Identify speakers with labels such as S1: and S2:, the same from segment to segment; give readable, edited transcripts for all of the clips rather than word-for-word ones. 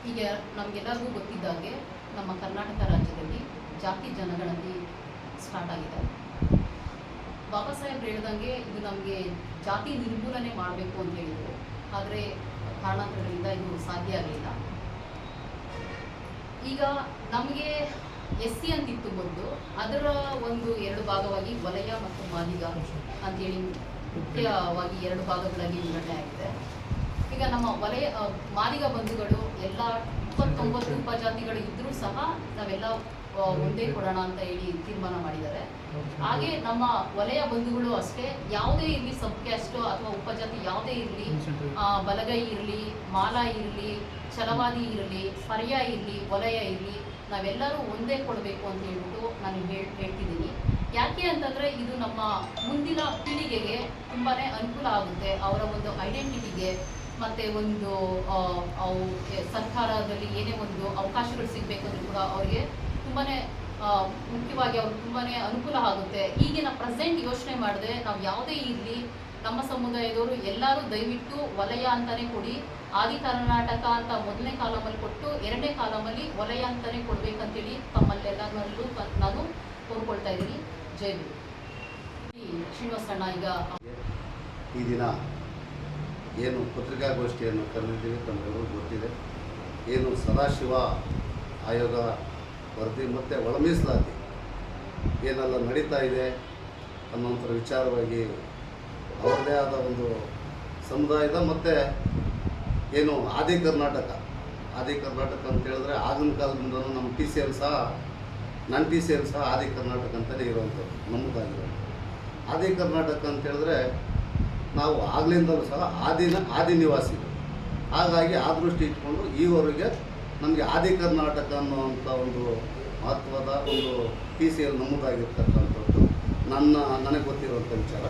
S1: ಈಗ ನಮಗೆಲ್ಲರಿಗೂ ಗೊತ್ತಿದ್ದಾಗೆ ನಮ್ಮ ಕರ್ನಾಟಕ ರಾಜ್ಯದಲ್ಲಿ ಜಾತಿ ಜನಗಣತಿ ಸ್ಟಾರ್ಟ್ ಆಗಿದೆ. ಬಾಬಾ ಸಾಹೇಬ್ರು ಹೇಳ್ದಂಗೆ ಇದು ನಮಗೆ ಜಾತಿ ನಿರ್ಮೂಲನೆ ಮಾಡಬೇಕು ಅಂತ ಹೇಳಿದರು. ಆದರೆ ಕಾರಣಾಂತರಗಳಿಂದ ಇದು ಸಾಧ್ಯ ಆಗಲಿಲ್ಲ. ಈಗ ನಮಗೆ SC ಅಂತಿತ್ತು ಮೊದಲು, ಅದರ ಒಂದು 2 ಭಾಗವಾಗಿ ವಲಯ ಮತ್ತು ಮಾದಿಗ ಅಂತೇಳಿ ಮುಖ್ಯವಾಗಿ 2 ಭಾಗಗಳಾಗಿ ವಿಂಗಡಣೆ ಆಗಿದೆ. ಈಗ ನಮ್ಮ ವಲಯ ಮಾದಿಗ ಬಂಧುಗಳು ಎಲ್ಲ 29 ಉಪಜಾತಿಗಳು ಇದ್ರೂ ಸಹ ನಾವೆಲ್ಲ ಒಂದೇ ಕೊಡೋಣ ಅಂತ ಹೇಳಿ ತೀರ್ಮಾನ ಮಾಡಿದ್ದಾರೆ. ಹಾಗೆ ನಮ್ಮ ವಲಯ ಬಂಧುಗಳು ಅಷ್ಟೇ, ಯಾವುದೇ ಇರಲಿ ಸಬ್ ಕ್ಯಾಸ್ಟ್ ಅಥವಾ ಉಪಜಾತಿ ಯಾವುದೇ ಇರಲಿ, ಬಲಗೈ ಇರಲಿ, ಮಾಲಾ ಇರಲಿ, ಛಲವಾದಿ ಇರಲಿ, ಪರ್ಯಾಯ ಇರಲಿ, ವಲಯ ಇರಲಿ, ನಾವೆಲ್ಲರೂ ಒಂದೇ ಕೊಡಬೇಕು ಅಂತ ಹೇಳ್ಬಿಟ್ಟು ನಾನು ಹೇಳ್ತಿದ್ದೀನಿ. ಯಾಕೆ ಅಂತಂದರೆ ಇದು ನಮ್ಮ ಮುಂದಿನ ಪೀಳಿಗೆಗೆ ತುಂಬಾ ಅನುಕೂಲ ಆಗುತ್ತೆ. ಅವರ ಒಂದು ಐಡೆಂಟಿಟಿಗೆ ಮತ್ತು ಒಂದು ಸರ್ಕಾರದಲ್ಲಿ ಏನೇ ಒಂದು ಅವಕಾಶಗಳು ಸಿಗಬೇಕಂದ್ರೂ ಕೂಡ ಅವರಿಗೆ ತುಂಬಾ ಮುಖ್ಯವಾಗಿ ಅವ್ರಿಗೆ ತುಂಬಾ ಅನುಕೂಲ ಆಗುತ್ತೆ. ಈಗಿನ ಪ್ರೆಸೆಂಟ್ ಯೋಚನೆ ಮಾಡಿದ್ರೆ ನಾವು ಯಾವುದೇ ಇರಲಿ, ನಮ್ಮ ಸಮುದಾಯದವರು ಎಲ್ಲರೂ ದಯವಿಟ್ಟು ವಲಯ ಅಂತಲೇ ಕೊಡಿ. ಆದಿ ಕರ್ನಾಟಕ ಅಂತ ಮೊದಲನೇ ಕಾಲಮಲ್ಲಿ ಕೊಟ್ಟು 2ನೇ ಕಾಲಮಲ್ಲಿ ವಲಯ ಅಂತಲೇ ಕೊಡಬೇಕಂತೇಳಿ ತಮ್ಮಲ್ಲೆಲ್ಲರಲ್ಲೂ ನಾನು ಕೋರ್ಕೊಳ್ತಾ ಇದ್ದೀನಿ. ಜೈ ಗುರು. ಶ್ರೀನಿವಾಸಣ್ಣ ಈಗ
S2: ಈ ದಿನ ಏನು ಪತ್ರಿಕಾಗೋಷ್ಠಿಯನ್ನು ಕರೆದಿದ್ದೀವಿ ತಮಗೆಲ್ಲರೂ ಗೊತ್ತಿದೆ. ಏನು ಸದಾಶಿವ ಆಯೋಗ ವರದಿ ಮತ್ತು ಒಳ ಮೀಸಲಾತಿ ಏನೆಲ್ಲ ನಡೀತಾ ಇದೆ ಅನ್ನೋಂಥ ವಿಚಾರವಾಗಿ ಅವರದೇ ಆದ ಒಂದು ಸಮುದಾಯದ ಮತ್ತು ಏನು ಆದಿ ಕರ್ನಾಟಕ ಅಂತ ಹೇಳಿದ್ರೆ ಆಗಿನ ಕಾಲದಿಂದಲೂ ನಮ್ಮ TCL ಸಹ ನನ್ನ TCL ಸಹ ಆದಿ ಕರ್ನಾಟಕ ಅಂತಲೇ ಇರುವಂಥದ್ದು ನಮ್ಮದಾಗಿರೋದು. ಆದಿ ಕರ್ನಾಟಕ ಅಂತ ಹೇಳಿದ್ರೆ ನಾವು ಆಗಲಿಂದಲೂ ಸಹ ಆದಿ ನಿವಾಸಿಗಳು. ಹಾಗಾಗಿ ಆ ದೃಷ್ಟಿ ಇಟ್ಕೊಂಡು ಈವರೆಗೆ ನಮಗೆ ಆದಿ ಕರ್ನಾಟಕ ಅನ್ನುವಂಥ ಒಂದು ಮಹತ್ವದ ಒಂದು TCL ನಮ್ಮದಾಗಿರ್ತಕ್ಕಂಥದ್ದು ನನಗೆ ಗೊತ್ತಿರುವಂಥ ವಿಚಾರ.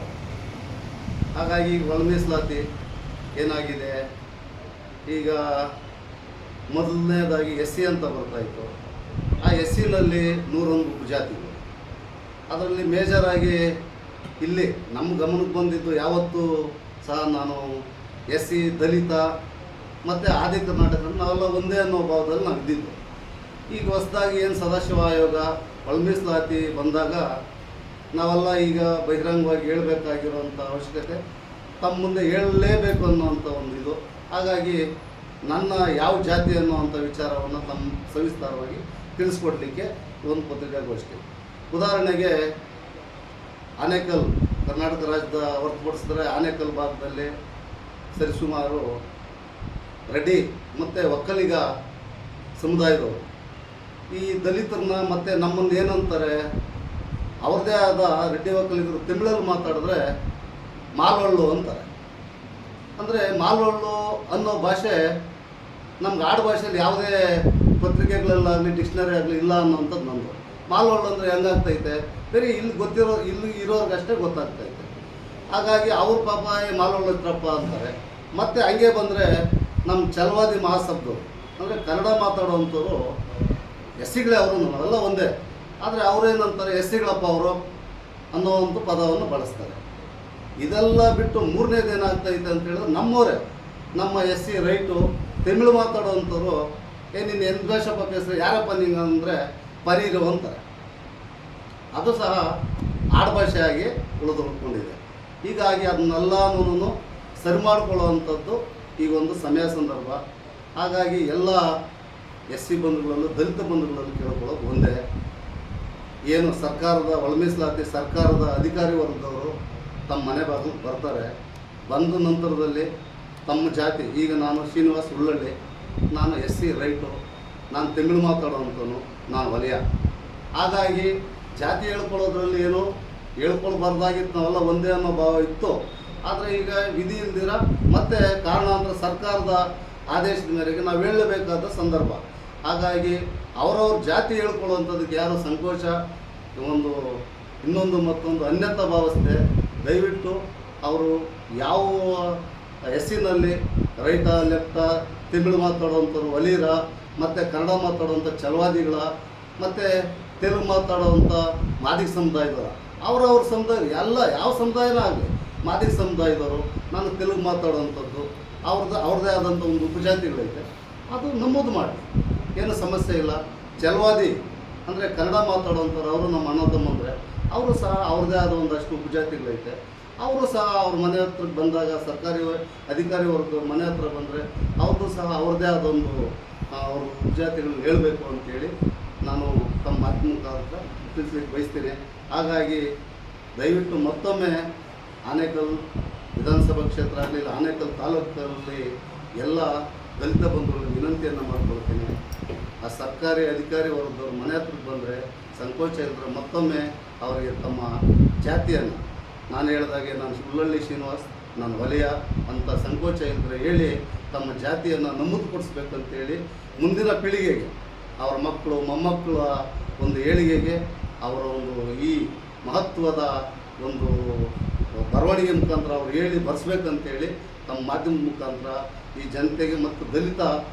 S2: ಹಾಗಾಗಿ ಒಳ ಮೀಸಲಾತಿ ಏನಾಗಿದೆ, ಈಗ ಮೊದಲನೇದಾಗಿ SC ಅಂತ ಬರ್ತಾಯಿತ್ತು. ಆ SCನಲ್ಲಿ 101 ಉಪಜಾತಿಗಳು. ಅದರಲ್ಲಿ ಮೇಜರಾಗಿ ಇಲ್ಲಿ ನಮ್ಮ ಗಮನಕ್ಕೆ ಬಂದಿದ್ದು ಯಾವತ್ತೂ ಸಹ ನಾನು SC, ದಲಿತ ಮತ್ತು ಆದಿ ಕರ್ನಾಟಕ ನಾವೆಲ್ಲ ಒಂದೇ ಅನ್ನೋ ಭಾವದಲ್ಲಿ ನಾವು ಇದ್ದಿದ್ದು. ಈಗ ಹೊಸದಾಗಿ ಏನು ಸದಾಶಿವ ಆಯೋಗ ಒಳ ಮೀಸಲಾತಿ ಬಂದಾಗ ನಾವೆಲ್ಲ ಈಗ ಬಹಿರಂಗವಾಗಿ ಹೇಳಬೇಕಾಗಿರೋಂಥ ಅವಶ್ಯಕತೆ ತಮ್ಮ ಮುಂದೆ ಹೇಳಲೇಬೇಕು ಅನ್ನೋವಂಥ ಒಂದು ಇದು. ಹಾಗಾಗಿ ನನ್ನ ಯಾವ ಜಾತಿ ಅನ್ನೋವಂಥ ವಿಚಾರವನ್ನು ತಮ್ಮ ಸವಿಸ್ತಾರವಾಗಿ ತಿಳಿಸ್ಕೊಡ್ಲಿಕ್ಕೆ ಒಂದು ಪತ್ರಿಕಾಗೋಷ್ಠಿ. ಉದಾಹರಣೆಗೆ ಆನೇಕಲ್, ಕರ್ನಾಟಕ ರಾಜ್ಯದ ಹೊರತುಪಡಿಸಿದ್ರೆ ಆನೇಕಲ್ ಭಾಗದಲ್ಲಿ ಸರಿಸುಮಾರು ರೆಡ್ಡಿ ಮತ್ತು ಒಕ್ಕಲಿಗ ಸಮುದಾಯದವರು ಈ ದಲಿತರನ್ನ ಮತ್ತು ನಮ್ಮನ್ನು ಏನಂತಾರೆ, ಅವ್ರದ್ದೇ ಆದ ರೆಡ್ಡಿ ಒಕ್ಕಲಿಗರು ತಮಿಳಲ್ಲಿ ಮಾತಾಡಿದ್ರೆ ಮಾಲ್ವಳ್ಳು ಅಂತಾರೆ. ಅಂದರೆ ಮಾಲ್ವಳ್ಳು ಅನ್ನೋ ಭಾಷೆ ನಮ್ಗೆ ಆಡು ಭಾಷೆಯಲ್ಲಿ ಯಾವುದೇ ಪತ್ರಿಕೆಗಳಲ್ಲಾಗಲಿ ಡಿಕ್ಷನರಿ ಆಗಲಿ ಇಲ್ಲ ಅನ್ನೋವಂಥದ್ದು ನಮ್ಮದು. ಮಾಲ್ವಳ್ಳು ಅಂದರೆ ಹೆಂಗಾಗ್ತೈತೆ, ಬರೀ ಇಲ್ಲಿ ಇರೋರ್ಗಷ್ಟೇ ಗೊತ್ತಾಗ್ತೈತೆ. ಹಾಗಾಗಿ ಅವ್ರ ಪಾಪ ಮಾಲ್ವಳ್ಳು ಇದ್ರಪ್ಪ ಅಂತಾರೆ. ಮತ್ತು ಹಂಗೆ ಬಂದರೆ ನಮ್ಮ ಛಲವಾದಿ ಮಹಾಸಬ್ದವರು ಅಂದರೆ ಕನ್ನಡ ಮಾತಾಡೋವಂಥವ್ರು SCಗಳೇ ಅವರು, ನಾವೆಲ್ಲ ಒಂದೇ. ಆದರೆ ಅವರೇನಂತಾರೆ, SCಗಳಪ್ಪ ಅವರು ಅನ್ನೋವಂಥ ಪದವನ್ನು ಬಳಸ್ತಾರೆ. ಇದೆಲ್ಲ ಬಿಟ್ಟು ಮೂರನೇದು ಏನಾಗ್ತೈತೆ ಅಂತ ಹೇಳಿದ್ರೆ ನಮ್ಮವರೇ, ನಮ್ಮ SC ರೈಟು ತಮಿಳು ಮಾತಾಡೋವಂಥವ್ರು ನಿನ್ನ ಎಂತ ಭಾಷೆಪ್ಪ ಹೆಸರು ಯಾರಪ್ಪ ನಿಂಗೆ ಅಂದರೆ ಪರೀರು ಅಂತಾರೆ. ಅದು ಸಹ ಆಡುಭಾಷೆಯಾಗಿ ಉಳಿದುಕೊಂಡಿದೆ. ಹೀಗಾಗಿ ಅದನ್ನೆಲ್ಲನೂ ಸರಿ ಮಾಡಿಕೊಳ್ಳುವಂಥದ್ದು ಈಗ ಒಂದು ಸಮಯ ಸಂದರ್ಭ. ಹಾಗಾಗಿ ಎಲ್ಲ SC ಬಂಧುಗಳಲ್ಲೂ ದಲಿತ ಬಂಧುಗಳಲ್ಲೂ ಕೇಳ್ಕೊಳ್ಳೋದು ಒಂದೇ, ಏನು ಸರ್ಕಾರದ ಒಳ ಮೀಸಲಾತಿ ಸರ್ಕಾರದ ಅಧಿಕಾರಿ ವರ್ಗದವರು ತಮ್ಮ ಮನೆ ಬಾಗಿಲಿಗೆ ಬರ್ತಾರೆ. ಬಂದ ನಂತರದಲ್ಲಿ ತಮ್ಮ ಜಾತಿ, ಈಗ ನಾನು ಶ್ರೀನಿವಾಸ್ ಉಳ್ಳಳ್ಳಿ, ನಾನು SC ರೈಟು, ನಾನು ತಮಿಳು ಮಾತಾಡೋವಂಥನು, ನಾನು ವಲಯ. ಹಾಗಾಗಿ ಜಾತಿ ಹೇಳ್ಕೊಳ್ಳೋದ್ರಲ್ಲಿ ಏನು ಹೇಳ್ಕೊಳ್ಬಾರ್ದಾಗಿತ್ತು, ನಾವೆಲ್ಲ ಒಂದೇ ಅನ್ನೋ ಭಾವ ಇತ್ತು. ಆದರೆ ಈಗ ವಿಧಿ ಇಲ್ದಿರ ಮತ್ತು ಕಾರಣಾಂತರ ಸರ್ಕಾರದ ಆದೇಶದ ಮೇರೆಗೆ ನಾವು ಹೇಳಲೇಬೇಕಾದ ಸಂದರ್ಭ. ಹಾಗಾಗಿ ಅವರವ್ರ ಜಾತಿ ಹೇಳ್ಕೊಳ್ಳುವಂಥದ್ದಕ್ಕೆ ಯಾರು ಸಂಕೋಚ ಒಂದು ಇನ್ನೊಂದು ಮತ್ತೊಂದು ಅನ್ಯತಾ ಭಾವಿಸ್ದೆ ದಯವಿಟ್ಟು ಅವರು ಯಾವ SCನಲ್ಲಿ ರೈತ, ಲೆಫ್ಟ, ತಮಿಳು ಮಾತಾಡುವಂಥವ್ರು ವಲೀರ, ಮತ್ತು ಕನ್ನಡ ಮಾತಾಡುವಂಥ ಛಲವಾದಿಗಳ, ಮತ್ತು ತೆಲುಗು ಮಾತಾಡುವಂಥ ಮಾದಿಗ ಸಮುದಾಯದವರು, ಅವರವ್ರ ಸಮುದಾಯ ಎಲ್ಲ ಯಾವ ಸಮುದಾಯನೇ ಆಗಲಿ, ಮಾದಿಗ ಸಮುದಾಯದವರು, ನಾನು ತೆಲುಗು ಮಾತಾಡುವಂಥದ್ದು ಅವ್ರದ್ದೇ ಆದಂಥ ಒಂದು ಉಪಜಾತಿಗಳೈತೆ. ಅದು ನಮೂದು ಮಾಡಿ, ಏನು ಸಮಸ್ಯೆ ಇಲ್ಲ. ಚಲವಾದಿ ಅಂದರೆ ಕನ್ನಡ ಮಾತಾಡುವಂಥವ್ರು ಅವರು ನಮ್ಮ ಅಣ್ಣ ತಮ್ಮಂದರೆ ಅವರು ಸಹ ಅವ್ರದ್ದೇ ಆದ ಒಂದಷ್ಟು ಉಪಜಾತಿಗಳೈತೆ. ಅವರು ಸಹ ಅವ್ರ ಮನೆ ಹತ್ರಕ್ಕೆ ಬಂದಾಗ ಸರ್ಕಾರಿ ಅಧಿಕಾರಿ ವರ್ಗ ಮನೆ ಹತ್ರ ಬಂದರೆ ಅವ್ರದ್ದು ಸಹ ಅವ್ರದ್ದೇ ಆದ ಒಂದು ಅವ್ರ ಉಪಜಾತಿಗಳನ್ನ ಹೇಳಬೇಕು ಅಂತೇಳಿ ನಾನು ತಮ್ಮ ಮಾಧ್ಯಮ ಮುಖಾಂತರ ತಿಳಿಸ್ಲಿಕ್ಕೆ ಬಯಸ್ತೀನಿ. ಹಾಗಾಗಿ ದಯವಿಟ್ಟು ಮತ್ತೊಮ್ಮೆ ಆನೇಕಲ್ ವಿಧಾನಸಭಾ ಕ್ಷೇತ್ರ ಆಗಲಿಲ್ಲ, ಆನೇಕಲ್ ತಾಲೂಕಲ್ಲಿ ಎಲ್ಲ ದಲಿತ ಬಂಧುಗಳಿಗೆ ವಿನಂತಿಯನ್ನು ಮಾಡ್ಕೊಳ್ತೀನಿ. ಆ ಸರ್ಕಾರಿ ಅಧಿಕಾರಿ ವರ್ಗದವ್ರ ಮನೆ ಹತ್ರಕ್ಕೆ ಬಂದರೆ ಸಂಕೋಚ ಇದ್ದರೆ ಮತ್ತೊಮ್ಮೆ ಅವರಿಗೆ ತಮ್ಮ ಜಾತಿಯನ್ನು, ನಾನು ಹೇಳಿದಾಗೆ ನಾನು ಸುಳ್ಳಳ್ಳಿ ಶ್ರೀನಿವಾಸ್, ನಾನು ವಲಯ ಅಂತ ಸಂಕೋಚ ಇದ್ದರೆ ಹೇಳಿ ತಮ್ಮ ಜಾತಿಯನ್ನು ನಮೂದುಪಡಿಸ್ಬೇಕಂತೇಳಿ ಮುಂದಿನ ಪೀಳಿಗೆಗೆ, ಅವರ ಮಕ್ಕಳು ಮೊಮ್ಮಕ್ಕಳ ಒಂದು ಏಳಿಗೆಗೆ ಅವರ ಒಂದು ಈ ಮಹತ್ವದ ಒಂದು ಬರವಣಿಗೆ ಮುಖಾಂತರ ಅವ್ರು ಹೇಳಿ ಬರೆಸ್ಬೇಕಂತೇಳಿ ತಮ್ಮ ಮಾಧ್ಯಮ ಮುಖಾಂತರ ಈ ಜನತೆಗೆ ಮತ್ತು ದಲಿತ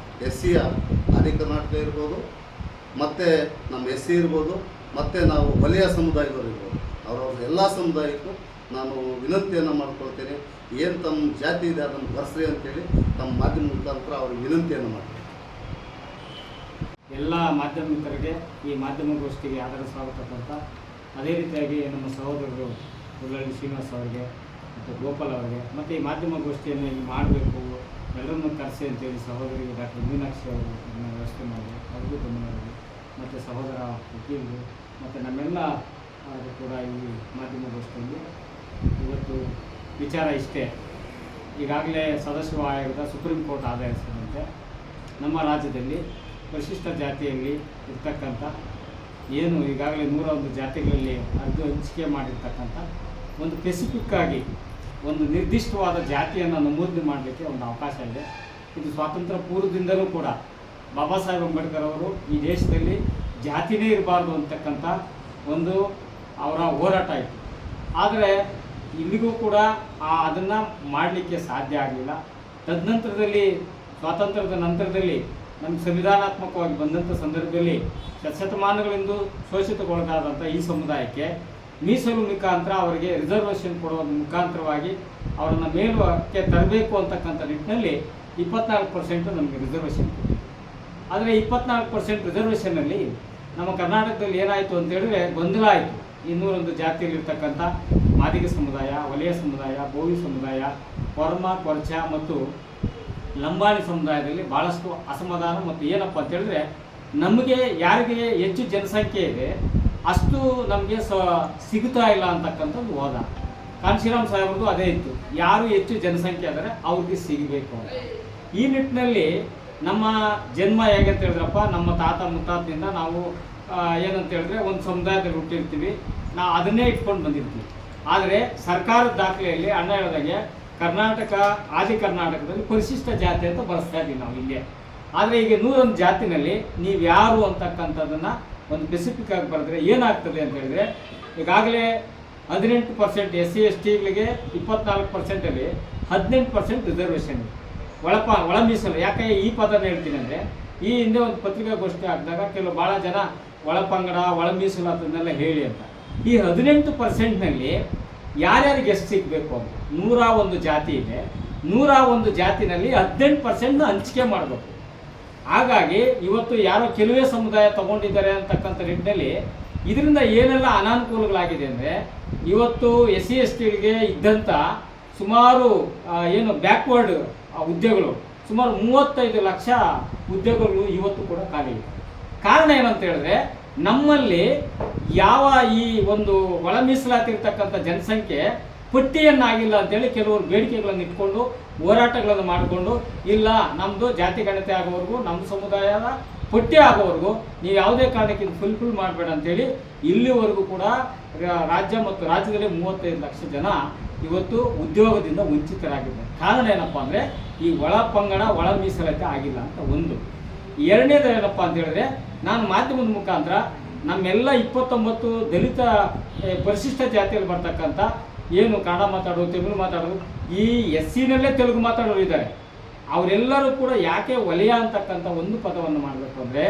S2: SCಯ ಆದಿ ಕರ್ನಾಟಕ ಇರ್ಬೋದು, ಮತ್ತು ನಮ್ಮ SC ಇರ್ಬೋದು, ಮತ್ತು ನಾವು ವಲಯ ಸಮುದಾಯದವರು ಇರ್ಬೋದು, ಅವರವ್ರ ಎಲ್ಲ ಸಮುದಾಯಕ್ಕೂ ನಾನು ವಿನಂತಿಯನ್ನು ಮಾಡ್ಕೊಳ್ತೇನೆ. ಏನು ತಮ್ಮ ಜಾತಿ ಇದೆ ಅದನ್ನು ಬರೆಸ್ರಿ ಅಂತೇಳಿ ತಮ್ಮ ಮಾಧ್ಯಮ ಮುಖಾಂತರ ಅವ್ರಿಗೆ ವಿನಂತಿಯನ್ನು ಮಾಡ್ತೀನಿ.
S3: ಎಲ್ಲ ಮಾಧ್ಯಮ ಮಿತ್ರರಿಗೆ ಈ ಮಾಧ್ಯಮಗೋಷ್ಠಿಗೆ ಆದರ ಸ್ವಾಗತ ಅಂತ, ಅದೇ ರೀತಿಯಾಗಿ ನಮ್ಮ ಸಹೋದರರು ಉಳ್ಳಳ್ಳಿ ಶ್ರೀನಿವಾಸ್ ಅವರಿಗೆ ಮತ್ತು ಗೋಪಾಲ್ ಅವರಿಗೆ ಮತ್ತು ಈ ಮಾಧ್ಯಮಗೋಷ್ಠಿಯನ್ನು ಇಲ್ಲಿ ಮಾಡಬೇಕು ಎಲ್ಲರನ್ನೂ ಕರೆಸಿ ಅಂತೇಳಿ ಸಹೋದರಿಗೆ ಡಾಕ್ಟರ್ ಮೀನಾಕ್ಷಿ ಅವರು ವ್ಯವಸ್ಥೆ ಮಾಡಿದ್ರು, ಅವ್ರಿಗೂ ಧನ್ಯವಾದಗಳು. ಮತ್ತು ಸಹೋದರ ವಕೀಲರು ಮತ್ತು ನಮ್ಮೆಲ್ಲ ಕೂಡ ಈ ಮಾಧ್ಯಮಗೋಷ್ಠಿಯಲ್ಲಿ ಇವತ್ತು ವಿಚಾರ ಇಷ್ಟೇ. ಈಗಾಗಲೇ ಸದಸ್ಯ ಆಯೋಗದ ಸುಪ್ರೀಂ ಕೋರ್ಟ್ ಆದೇಶದಂತೆ ನಮ್ಮ ರಾಜ್ಯದಲ್ಲಿ ಪರಿಶಿಷ್ಟ ಜಾತಿಯಲ್ಲಿ ಇರ್ತಕ್ಕಂಥ ಏನು ಈಗಾಗಲೇ 101 ಜಾತಿಗಳಲ್ಲಿ ಅರ್ಜಿ ಹಂಚಿಕೆ ಮಾಡಿರ್ತಕ್ಕಂಥ ಒಂದು ಸ್ಪೆಸಿಫಿಕ್ಕಾಗಿ ಒಂದು ನಿರ್ದಿಷ್ಟವಾದ ಜಾತಿಯನ್ನು ನಮೂದು ಮಾಡಲಿಕ್ಕೆ ಒಂದು ಅವಕಾಶ ಇದೆ. ಇದು ಸ್ವಾತಂತ್ರ್ಯ ಪೂರ್ವದಿಂದಲೂ ಕೂಡ ಬಾಬಾ ಸಾಹೇಬ್ ಅಂಬೇಡ್ಕರ್ ಅವರು ಈ ದೇಶದಲ್ಲಿ ಜಾತಿನೇ ಇರಬಾರ್ದು ಅಂತಕ್ಕಂಥ ಒಂದು ಅವರ ಹೋರಾಟ ಇತ್ತು. ಆದರೆ ಇಲ್ಲಿಗೂ ಕೂಡ ಅದನ್ನು ಮಾಡಲಿಕ್ಕೆ ಸಾಧ್ಯ ಆಗಲಿಲ್ಲ. ತದನಂತರದಲ್ಲಿ ಸ್ವಾತಂತ್ರ್ಯದ ನಂತರದಲ್ಲಿ ನಮಗೆ ಸಂವಿಧಾನಾತ್ಮಕವಾಗಿ ಬಂದಂಥ ಸಂದರ್ಭದಲ್ಲಿ ಶತಮಾನಗಳಿಂದ ಶೋಷಿತಗೊಳಗಾದಂಥ ಈ ಸಮುದಾಯಕ್ಕೆ ಮೀಸಲು ಮುಖಾಂತರ ಅವರಿಗೆ ರಿಸರ್ವೇಷನ್ ಕೊಡುವ ಮುಖಾಂತರವಾಗಿ ಅವರನ್ನು ಮೇಲಕ್ಕೆ ತರಬೇಕು ಅಂತಕ್ಕಂಥ ನಿಟ್ಟಿನಲ್ಲಿ 24% ನಮಗೆ ರಿಸರ್ವೇಷನ್ ಕೊಟ್ಟಿದೆ. ಆದರೆ 24% ರಿಸರ್ವೇಷನ್ನಲ್ಲಿ ನಮ್ಮ ಕರ್ನಾಟಕದಲ್ಲಿ ಏನಾಯಿತು ಅಂತ ಹೇಳಿದ್ರೆ ಗೊಂದಲ ಆಯಿತು. 201 ಜಾತಿಯಲ್ಲಿರ್ತಕ್ಕಂಥ ಮಾದಿಗ ಸಮುದಾಯ, ವಲಯ ಸಮುದಾಯ, ಬೋವಿ ಸಮುದಾಯ, ಕೊರ್ಮ, ಕೊರ್ಚ ಮತ್ತು ಲಂಬಾಣಿ ಸಮುದಾಯದಲ್ಲಿ ಭಾಳಷ್ಟು ಅಸಮಾಧಾನ ಮತ್ತು ಏನಪ್ಪ ಅಂತ ಹೇಳಿದ್ರೆ ನಮಗೆ ಯಾರಿಗೆ ಹೆಚ್ಚು ಜನಸಂಖ್ಯೆ ಇದೆ ಅಷ್ಟು ನಮಗೆ ಸಿಗುತ್ತಾ ಇಲ್ಲ ಅಂತಕ್ಕಂಥದ್ದು ಹೋದ. ಕಾಂಶಿರಾಮ್ ಸಾಹೇಬ್ರದ್ದು ಅದೇ ಇತ್ತು, ಯಾರು ಹೆಚ್ಚು ಜನಸಂಖ್ಯೆ ಆದರೆ ಅವ್ರಿಗೆ ಸಿಗಬೇಕು ಅಂತ. ಈ ನಿಟ್ಟಿನಲ್ಲಿ ನಮ್ಮ ಜನ್ಮ ಹೇಗೆ ಅಂತ ಹೇಳಿದ್ರಪ್ಪ, ನಮ್ಮ ತಾತ ಮುತ್ತಾತನಿಂದ ನಾವು ಏನಂತ ಹೇಳಿದ್ರೆ ಒಂದು ಸಮುದಾಯದಲ್ಲಿ ಹುಟ್ಟಿರ್ತೀವಿ, ನಾವು ಅದನ್ನೇ ಇಟ್ಕೊಂಡು ಬಂದಿರ್ತೀವಿ. ಆದರೆ ಸರ್ಕಾರದ ದಾಖಲೆಯಲ್ಲಿ ಅಣ್ಣ ಹೇಳಿದಾಗೆ ಕರ್ನಾಟಕ ಆದಿ ಕರ್ನಾಟಕದಲ್ಲಿ ಪರಿಶಿಷ್ಟ ಜಾತಿ ಅಂತ ಬರೆಸ್ತಾ ಇದ್ದೀವಿ ನಾವು ಇಲ್ಲೇ. ಆದರೆ ಈಗ 101 ಜಾತಿನಲ್ಲಿ ನೀವು ಯಾರು ಅಂತಕ್ಕಂಥದ್ದನ್ನು ಒಂದು ಸ್ಪೆಸಿಫಿಕ್ ಆಗಿ ಬರೆದ್ರೆ ಏನಾಗ್ತದೆ ಅಂತ ಹೇಳಿದ್ರೆ, ಈಗಾಗಲೇ 18% SC STಗಳಿಗೆ 24%ಅಲ್ಲಿ 18% ರಿಸರ್ವೇಷನ್ ಇದೆ, ಒಳ ಮೀಸಲು. ಯಾಕೆ ಈ ಪದನ ಹೇಳ್ತೀನಿ ಅಂದರೆ, ಈ ಹಿಂದೆ ಒಂದು ಪತ್ರಿಕಾಗೋಷ್ಠಿ ಹಾಕಿದಾಗ ಕೆಲವು ಭಾಳ ಜನ ಒಳ ಪಂಗಡ ಒಳ ಮೀಸಲು ಅದನ್ನೆಲ್ಲ ಹೇಳಿ ಅಂತ. ಈ 18%ನಲ್ಲಿ ಯಾರ್ಯಾರಿಗೆ ಎಷ್ಟು ಸಿಗಬೇಕು ಅಂತ 101 ಜಾತಿ ಇದೆ, 101 ಜಾತಿನಲ್ಲಿ 18% ಹಂಚಿಕೆ ಮಾಡಬೇಕು. ಹಾಗಾಗಿ ಇವತ್ತು ಯಾರೋ ಕೆಲವೇ ಸಮುದಾಯ ತಗೊಂಡಿದ್ದಾರೆ ಅಂತಕ್ಕಂಥ ನಿಟ್ಟಿನಲ್ಲಿ ಇದರಿಂದ ಏನೆಲ್ಲ ಅನಾನುಕೂಲಗಳಾಗಿದೆ ಅಂದರೆ, ಇವತ್ತು SC STಗಳಿಗೆ ಇದ್ದಂಥ ಸುಮಾರು ಏನು ಬ್ಯಾಕ್ವರ್ಡ್ ಹುದ್ದೆಗಳು ಸುಮಾರು 35 ಲಕ್ಷ ಹುದ್ದೆಗಳು ಇವತ್ತು ಕೂಡ ಖಾಲಿ ಇದೆ. ಕಾರಣ ಏನಂತ ಹೇಳಿದ್ರೆ, ನಮ್ಮಲ್ಲಿ ಯಾವ ಈ ಒಂದು ಒಳ ಮೀಸಲಾತಿರ್ತಕ್ಕಂಥ ಜನಸಂಖ್ಯೆ ಪಟ್ಟಿಯನ್ನಾಗಿಲ್ಲ ಅಂತೇಳಿ ಕೆಲವರು ಬೇಡಿಕೆಗಳನ್ನು ಇಟ್ಕೊಂಡು ಹೋರಾಟಗಳನ್ನು ಮಾಡಿಕೊಂಡು, ಇಲ್ಲ ನಮ್ಮದು ಜಾತಿ ಗಣತಿ ಆಗೋವರೆಗೂ ನಮ್ಮ ಸಮುದಾಯದ ಪಟ್ಟಿ ಆಗೋವರೆಗೂ ನೀವು ಯಾವುದೇ ಕಾರಣಕ್ಕೆ ಫುಲ್ಫಿಲ್ ಮಾಡಬೇಡ ಅಂತೇಳಿ ಇಲ್ಲಿವರೆಗೂ ಕೂಡ ರಾಜ್ಯ ಮತ್ತು ರಾಜ್ಯದಲ್ಲಿ 35 ಲಕ್ಷ ಜನ ಇವತ್ತು ಉದ್ಯೋಗದಿಂದ ವಂಚಿತರಾಗಿದ್ದಾರೆ. ಕಾರಣ ಏನಪ್ಪ ಅಂದರೆ ಈ ಒಳ ಪಂಗಡ ಒಳ ಮೀಸಲಾತಿ ಆಗಿಲ್ಲ ಅಂತ ಒಂದು. ಎರಡನೇದು ಏನಪ್ಪ ಅಂತ ಹೇಳಿದ್ರೆ, ನಾನು ಮಾಧ್ಯಮದ ಮುಖಾಂತರ ನಮ್ಮೆಲ್ಲ 29 ದಲಿತ ಪರಿಶಿಷ್ಟ ಜಾತಿಯಲ್ಲಿ ಬರ್ತಕ್ಕಂಥ ಏನು ಕನ್ನಡ ಮಾತಾಡೋದು, ತಮಿಳು ಮಾತಾಡೋದು, ಈ SCನಲ್ಲೇ ತೆಲುಗು ಮಾತಾಡೋರು ಇದ್ದಾರೆ. ಅವರೆಲ್ಲರೂ ಕೂಡ ಯಾಕೆ ವಲಯ ಅಂತಕ್ಕಂಥ ಒಂದು ಪದವನ್ನು ಮಾಡಬೇಕು ಅಂದರೆ,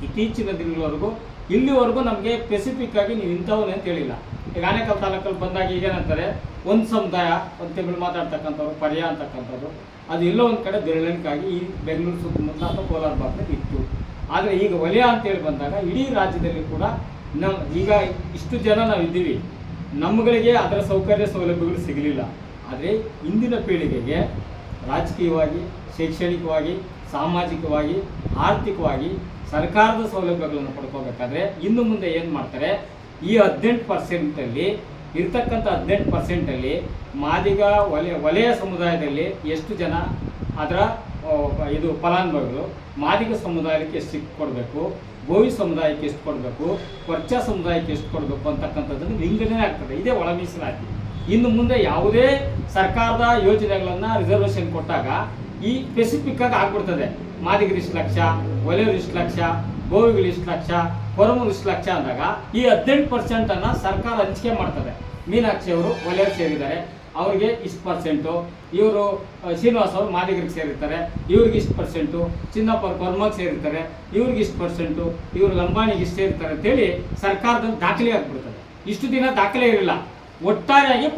S3: ಇತ್ತೀಚಿನ ದಿನಗಳವರೆಗೂ ಇಲ್ಲಿವರೆಗೂ ನಮಗೆ ಸ್ಪೆಸಿಫಿಕ್ ಆಗಿ ನೀವು ಇಂಥವನ್ನೇ ಅಂತ ಹೇಳಿಲ್ಲ. ಈಗ ಆನೇಕಲ್ ತಾಲೂಕಲ್ಲಿ ಬಂದಾಗ ಈಗೇನಂತಾರೆ ಒಂದು ಸಮುದಾಯ ಒಂದು ತಿಂಗಳು ಮಾತಾಡ್ತಕ್ಕಂಥವ್ರು ಪರ್ಯ ಅಂತಕ್ಕಂಥದ್ದು ಅದು ಎಲ್ಲೋ ಒಂದು ಕಡೆ ಬೆರಳಿನಕ್ಕಾಗಿ ಈ ಬೆಂಗಳೂರು ಸುತ್ತಮುತ್ತ ಅಥವಾ ಕೋಲಾರ ಭಾಗದಲ್ಲಿ ಇತ್ತು. ಆದರೆ ಈಗ ವಲಯ ಅಂತೇಳಿ ಬಂದಾಗ ಇಡೀ ರಾಜ್ಯದಲ್ಲಿ ಕೂಡ ಈಗ ಇಷ್ಟು ಜನ ನಾವು ಇದ್ದೀವಿ, ನಮ್ಮಗಳಿಗೆ ಅದರ ಸೌಕರ್ಯ ಸೌಲಭ್ಯಗಳು ಸಿಗಲಿಲ್ಲ. ಆದರೆ ಇಂದಿನ ಪೀಳಿಗೆಗೆ ರಾಜಕೀಯವಾಗಿ, ಶೈಕ್ಷಣಿಕವಾಗಿ, ಸಾಮಾಜಿಕವಾಗಿ, ಆರ್ಥಿಕವಾಗಿ ಸರ್ಕಾರದ ಸೌಲಭ್ಯಗಳನ್ನು ಪಡ್ಕೋಬೇಕಾದ್ರೆ ಇನ್ನು ಮುಂದೆ ಏನು ಮಾಡ್ತಾರೆ, ಈ 18% ಇರ್ತಕ್ಕಂಥ 18% ಮಾದಿಗ ವಲಯ ಸಮುದಾಯದಲ್ಲಿ ಎಷ್ಟು ಜನ ಅದರ ಇದು ಫಲಾನುಭವಿಗಳು, ಮಾದಿಗ ಸಮುದಾಯಕ್ಕೆ ಎಷ್ಟು ಕೊಡಬೇಕು, ಗೋವಿ ಸಮುದಾಯಕ್ಕೆ ಎಷ್ಟು ಕೊಡಬೇಕು, ಕೊರ್ಚ ಸಮುದಾಯಕ್ಕೆ ಎಷ್ಟು ಕೊಡಬೇಕು ಅಂತಕ್ಕಂಥದ್ದನ್ನು ವಿಂಗಡಣೆ ಆಗ್ತದೆ. ಇದೇ ಒಳ ಮೀಸಲಾತಿ. ಇನ್ನು ಮುಂದೆ ಯಾವುದೇ ಸರ್ಕಾರದ ಯೋಜನೆಗಳನ್ನು ರಿಸರ್ವೇಷನ್ ಕೊಟ್ಟಾಗ ಈ ಸ್ಪೆಸಿಫಿಕ್ ಆಗಿ ಆಗ್ಬಿಡ್ತದೆ. ಮಾದಿಗರು ಇಷ್ಟು ಲಕ್ಷ, ವಲಯರು ಇಷ್ಟು ಲಕ್ಷ, ಗೋವಿಗಳು ಇಷ್ಟು ಲಕ್ಷ, ಕೊರಮರು ಇಷ್ಟು ಲಕ್ಷ ಅಂದಾಗ ಈ 18% ಸರ್ಕಾರ ಹಂಚಿಕೆ ಮಾಡ್ತದೆ. ಮೀನಾಕ್ಷಿ ಅವರು ವಲಯರು ಸೇರಿದ್ದಾರೆ, ಅವ್ರಿಗೆ ಇಷ್ಟು ಪರ್ಸೆಂಟು, ಇವರು ಶ್ರೀನಿವಾಸ್ ಅವರು ಮಾದಿಗರಿಗೆ ಸೇರಿರ್ತಾರೆ, ಇವ್ರಿಗೆ ಇಷ್ಟು ಪರ್ಸೆಂಟು, ಚಿನ್ನಪ್ಪ ಅವರು ಕೊರ್ಮಗೆ ಸೇರಿರ್ತಾರೆ, ಇವ್ರಿಗೆ ಇಷ್ಟು ಪರ್ಸೆಂಟು, ಇವರು ಲಂಬಾಣಿಗೆ ಇಷ್ಟು ಸೇರಿರ್ತಾರೆ ಅಂತೇಳಿ ಸರ್ಕಾರದಲ್ಲಿ ದಾಖಲೆ ಆಗ್ಬಿಡ್ತದೆ. ಇಷ್ಟು ದಿನ ದಾಖಲೆ ಇರಲಿಲ್ಲ. ಒಟ್ಟಾರೆಯಾಗಿ